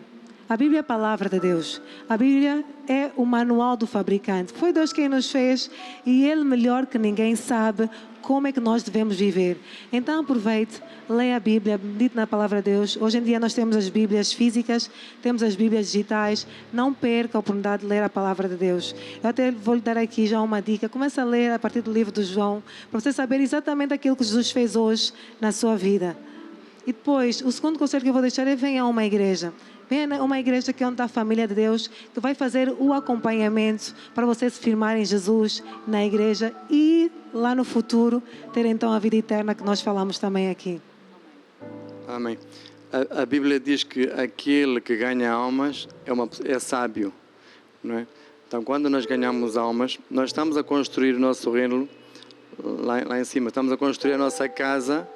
A Bíblia é a palavra de Deus. A Bíblia é o manual do fabricante. Foi Deus quem nos fez e Ele melhor que ninguém sabe como é que nós devemos viver. Então aproveite, leia a Bíblia, medite na palavra de Deus. Hoje em dia nós temos as Bíblias físicas, temos as Bíblias digitais. Não perca a oportunidade de ler a palavra de Deus. Eu até vou lhe dar aqui já uma dica. Comece a ler a partir do livro de João, para você saber exatamente aquilo que Jesus fez hoje na sua vida. E depois, o segundo conselho que eu vou deixar é: venha a uma igreja. Venha a uma igreja que é onde está a família de Deus, que vai fazer o acompanhamento para você se firmar em Jesus, na igreja, e lá no futuro ter então a vida eterna que nós falamos também aqui. Amém. A Bíblia diz que aquele que ganha almas é sábio, não é? Então, quando nós ganhamos almas, nós estamos a construir o nosso reino lá em cima. Estamos a construir a nossa casa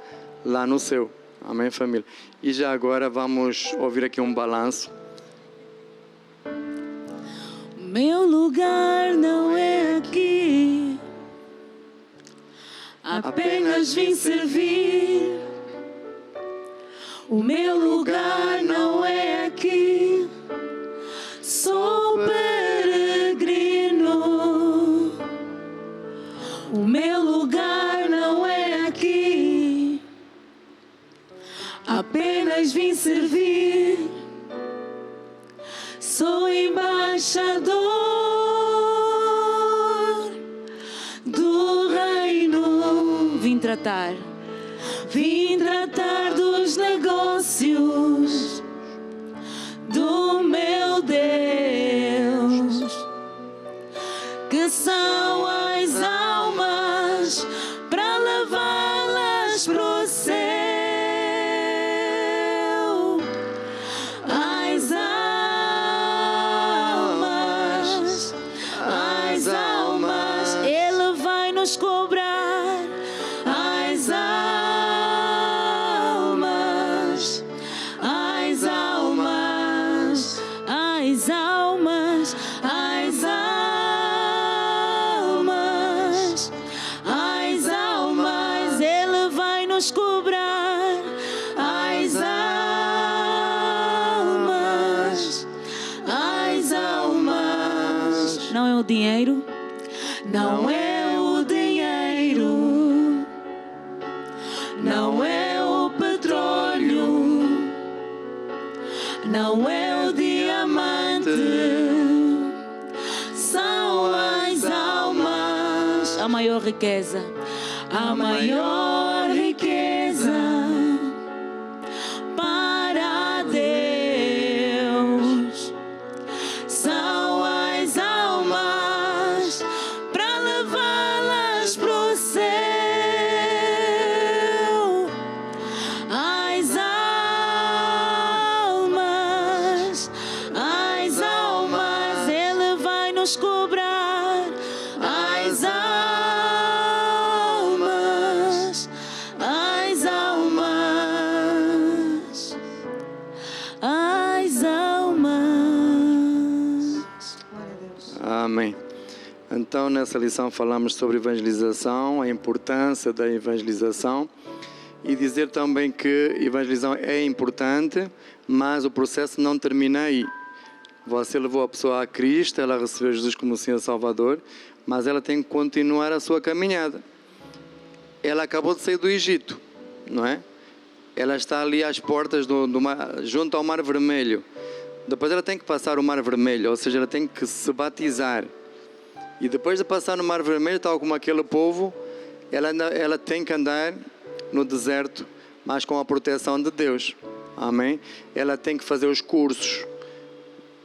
lá no céu. Amém, família? E já agora vamos ouvir aqui um balanço. Meu lugar não é aqui, apenas vim servir. O meu lugar não é aqui, sou peregrino. O meu lugar não é aqui, apenas vim servir. Sou embaixador do reino. Vim tratar dos negócios do meu Deus, que são as almas para levar o dinheiro, não é o dinheiro, não é o petróleo, não é o diamante, são as almas. A maior riqueza, a maior riqueza para Deus são as almas, para levá-las pro céu. As almas, Ele vai nos cobrar. As almas, as almas, as almas. Glória a Deus. Amém. Então, nessa lição falamos sobre evangelização, a importância da evangelização e dizer também que evangelização é importante, mas o processo não termina aí. Você levou a pessoa a Cristo, ela recebeu Jesus como Senhor e Salvador, mas ela tem que continuar a sua caminhada. Ela acabou de sair do Egito, não é? Ela está ali às portas junto ao Mar Vermelho. Depois ela tem que passar o Mar Vermelho, ou seja, ela tem que se batizar. E depois de passar no Mar Vermelho, tal como aquele povo, ela tem que andar no deserto, mas com a proteção de Deus. Amém? Ela tem que fazer os cursos.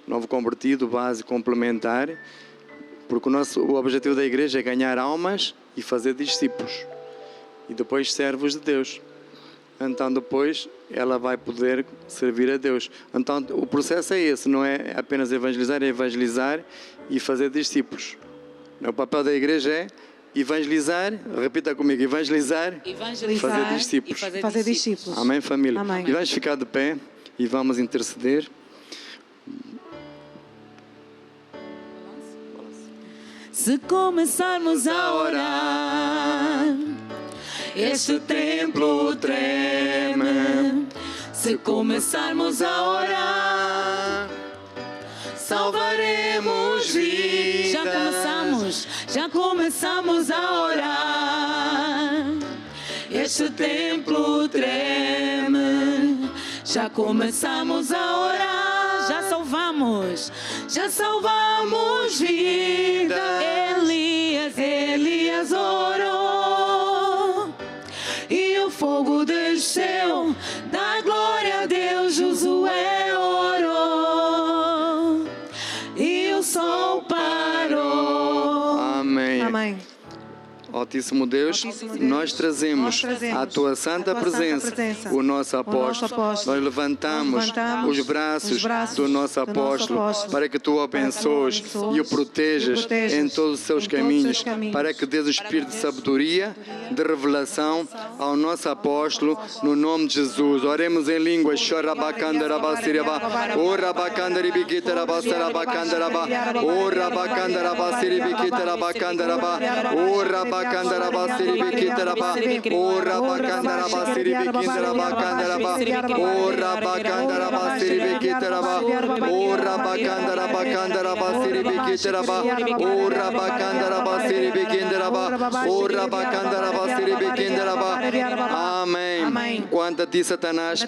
Novo convertido, base complementar, porque o objetivo da igreja é ganhar almas e fazer discípulos. E depois servos de Deus. Então depois ela vai poder servir a Deus. Então o processo é esse, não é apenas evangelizar, é evangelizar e fazer discípulos. O papel da igreja é evangelizar, repita comigo, evangelizar e fazer discípulos. Fazer discípulos. Amém, família? Amém. E vamos ficar de pé e vamos interceder. Se começarmos a orar, este templo treme. Se começarmos a orar, salvaremos vidas. Já começamos a orar. Este templo treme. Já começamos a orar. Já salvamos vidas. Elias orou e o fogo desceu. Da glória a Deus, Josué orou e o sol parou. Amém. Amém. Altíssimo Deus, nós trazemos a Tua Santa Presença, o nosso apóstolo. Nós levantamos os braços do nosso apóstolo para que Tu o abençoes e o protejas em todos os seus caminhos, para que dês o espírito de sabedoria, de revelação ao nosso apóstolo, no nome de Jesus. Oremos em línguas. Amém. Quanto a ti, Satanás,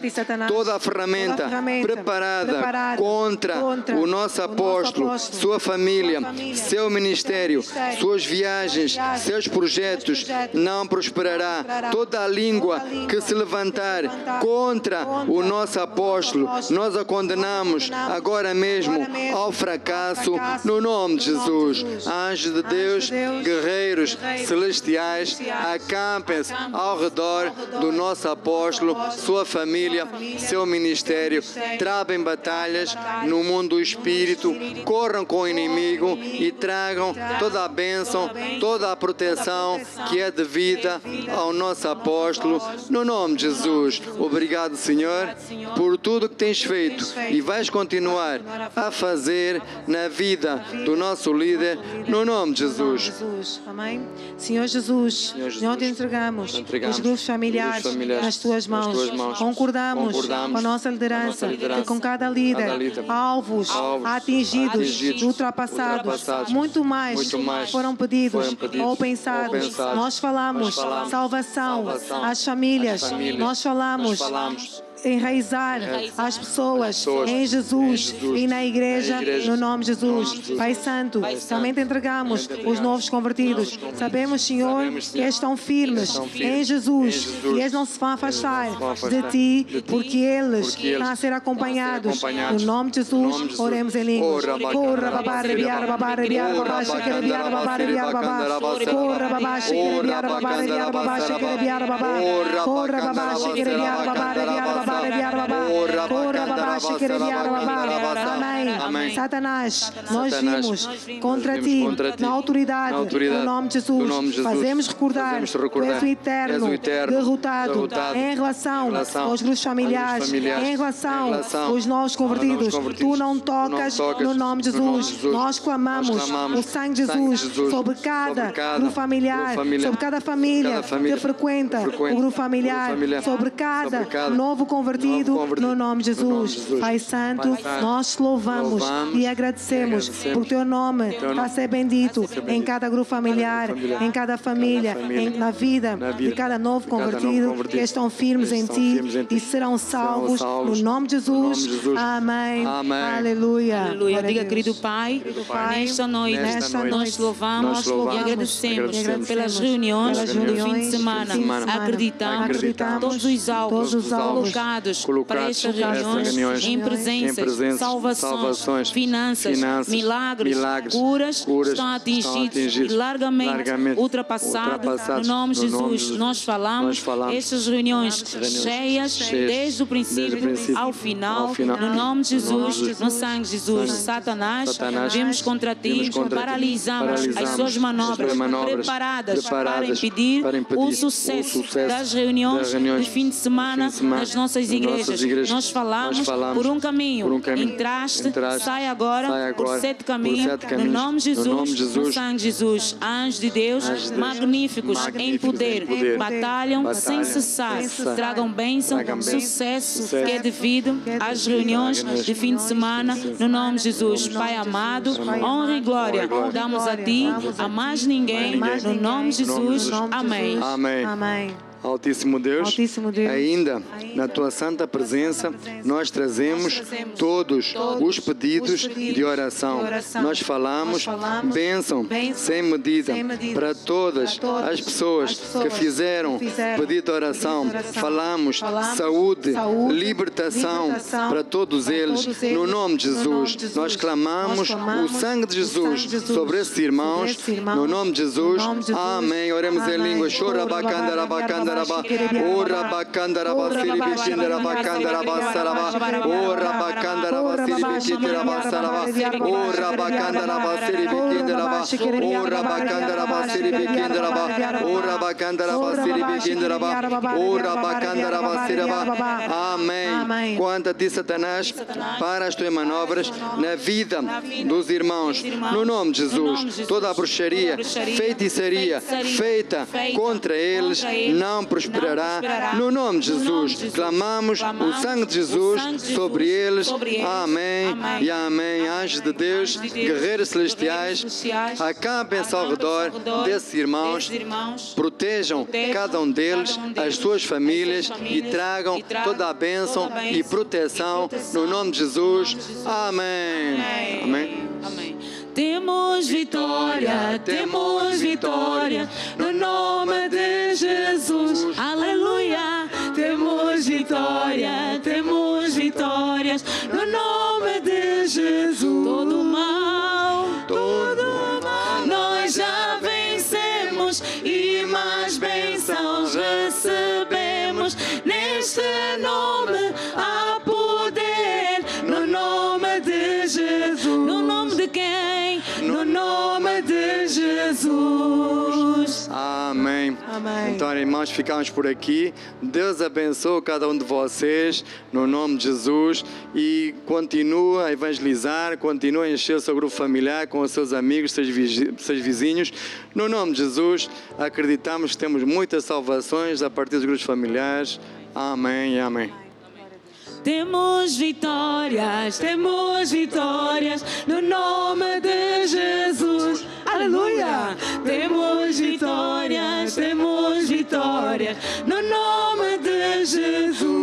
toda a ferramenta preparada contra o nosso apóstolo, sua família, seu ministério, suas viagens, seus projetos, não prosperará. Toda a língua que se levantar contra o nosso apóstolo, nós a condenamos agora mesmo ao fracasso, no nome de Jesus. Anjos de Deus, guerreiros celestiais, acampem-se ao redor do nosso apóstolo, sua família, seu ministério. Travem batalhas no mundo do espírito, corram com o inimigo e tragam toda a bênção, toda a proteção que é devida ao nosso apóstolo, no nome de Jesus. Obrigado, Senhor, por tudo que tens feito e vais continuar a fazer na vida do nosso líder, no nome de Jesus. Amém. Senhor Jesus, nós te entregamos os grupos familiares nas tuas mãos. Concordamos com a nossa liderança, que com cada líder, alvos atingidos, ultrapassados, muito mais foram pedidos ou pensados. Nós falamos salvação às famílias. Nós falamos enraizar as pessoas em Jesus e na igreja, no nome de Jesus. Pai Santo, também te entregamos os novos convertidos. Sabemos, Senhor, que eles estão firmes em Jesus e eles não se vão afastar de Ti, porque eles estão a ser acompanhados. No nome de Jesus, oremos em línguas. Corra, babá, rebiar, babá, rebiar, babá, rebiar, babá, rebiar, babá. Corra, babá, rebiar, babá, rebiar, babá, rebiar, babá. Corra, babá, rebiar, babá, rebiar, babá. Amém. Satanás, nós vimos contra Ti, na autoridade, no nome de Jesus. Fazemos recordar que és o eterno, derrotado em relação aos grupos familiares, em relação aos novos convertidos. Tu não tocas no nome de Jesus. Nós clamamos o sangue de Jesus sobre cada grupo familiar, sobre cada família que frequenta o grupo familiar, sobre cada novo convertido, no nome de Jesus. Pai Santo, nós te louvamos e agradecemos por Teu nome está a ser bendito em cada grupo familiar, em cada família, na vida de cada novo convertido, que estão firmes em Ti e serão salvos no nome de Jesus. Amém. Aleluia. Aleluia. Diga, querido Pai, nesta noite nós te louvamos e agradecemos pelas reuniões do fim de semana. Acreditamos todos os alvos colocados para estas reuniões em presenças, salvações, finanças, milagres, curas estão atingidos e largamente ultrapassados. No nome de Jesus, nós falamos estas reuniões cheias desde o princípio ao final. No nome de Jesus, no sangue de Jesus. Satanás, vimos contra Ti, paralisamos as suas manobras preparadas para impedir o sucesso das reuniões de fim de semana nas nossas igrejas. Nós falamos por um caminho. Entraste, sai agora por 7 caminhos. No nome de Jesus, no sangue de Jesus. Anjos de Deus, magníficos em poder, batalham sem cessar. Tragam bênção, sucesso que é devido às reuniões de fim de semana. No nome de Jesus, Pai amado, honra e glória damos a Ti, a mais ninguém. No nome de Jesus. Amém. Amém. Altíssimo Deus, ainda na Tua santa presença, nós trazemos todos os pedidos de oração. Nós falamos bênção sem medida para todas as pessoas que fizeram pedido de oração. Falamos saúde, libertação para todos eles. No nome de Jesus, nós clamamos o sangue de Jesus sobre esses irmãos. No nome de Jesus, amém. Oremos em língua. Ora bacandaraba siribikindaraba candaraba saraba. Ora bacandaraba siribikindaraba saraba. Ora bacandaraba siribikindaraba. Ora bacandaraba siribikindaraba. Ora bacandaraba siribikindaraba. Ora bacandaraba siraba. Amém. Quanto a ti, Satanás, para as tuas manobras na vida dos irmãos. No nome de Jesus, toda a bruxaria, feitiçaria feita contra eles não prosperará. No nome de Jesus, clamamos o sangue de Jesus sobre eles. Amém e amém. Anjos de Deus, guerreiros celestiais, acampem-se ao redor desses irmãos, protejam cada um deles, as suas famílias e tragam toda a bênção e proteção no nome de Jesus. Amém. Amém. Temos vitória no nome de Jesus. Aleluia. Temos vitórias no nome de Jesus. Todo mal, nós já vencemos e mais bênçãos recebemos. Neste nome há poder, no nome de Jesus. No nome de quem? No nome de Jesus. Amém. Amém. Então, irmãos, ficamos por aqui. Deus abençoe cada um de vocês, no nome de Jesus. E continua a evangelizar, continua a encher o seu grupo familiar com os seus amigos, seus vizinhos. No nome de Jesus, acreditamos que temos muitas salvações a partir dos grupos familiares. Amém, amém. Temos vitórias no nome de Jesus. Aleluia! Temos vitórias no nome de Jesus.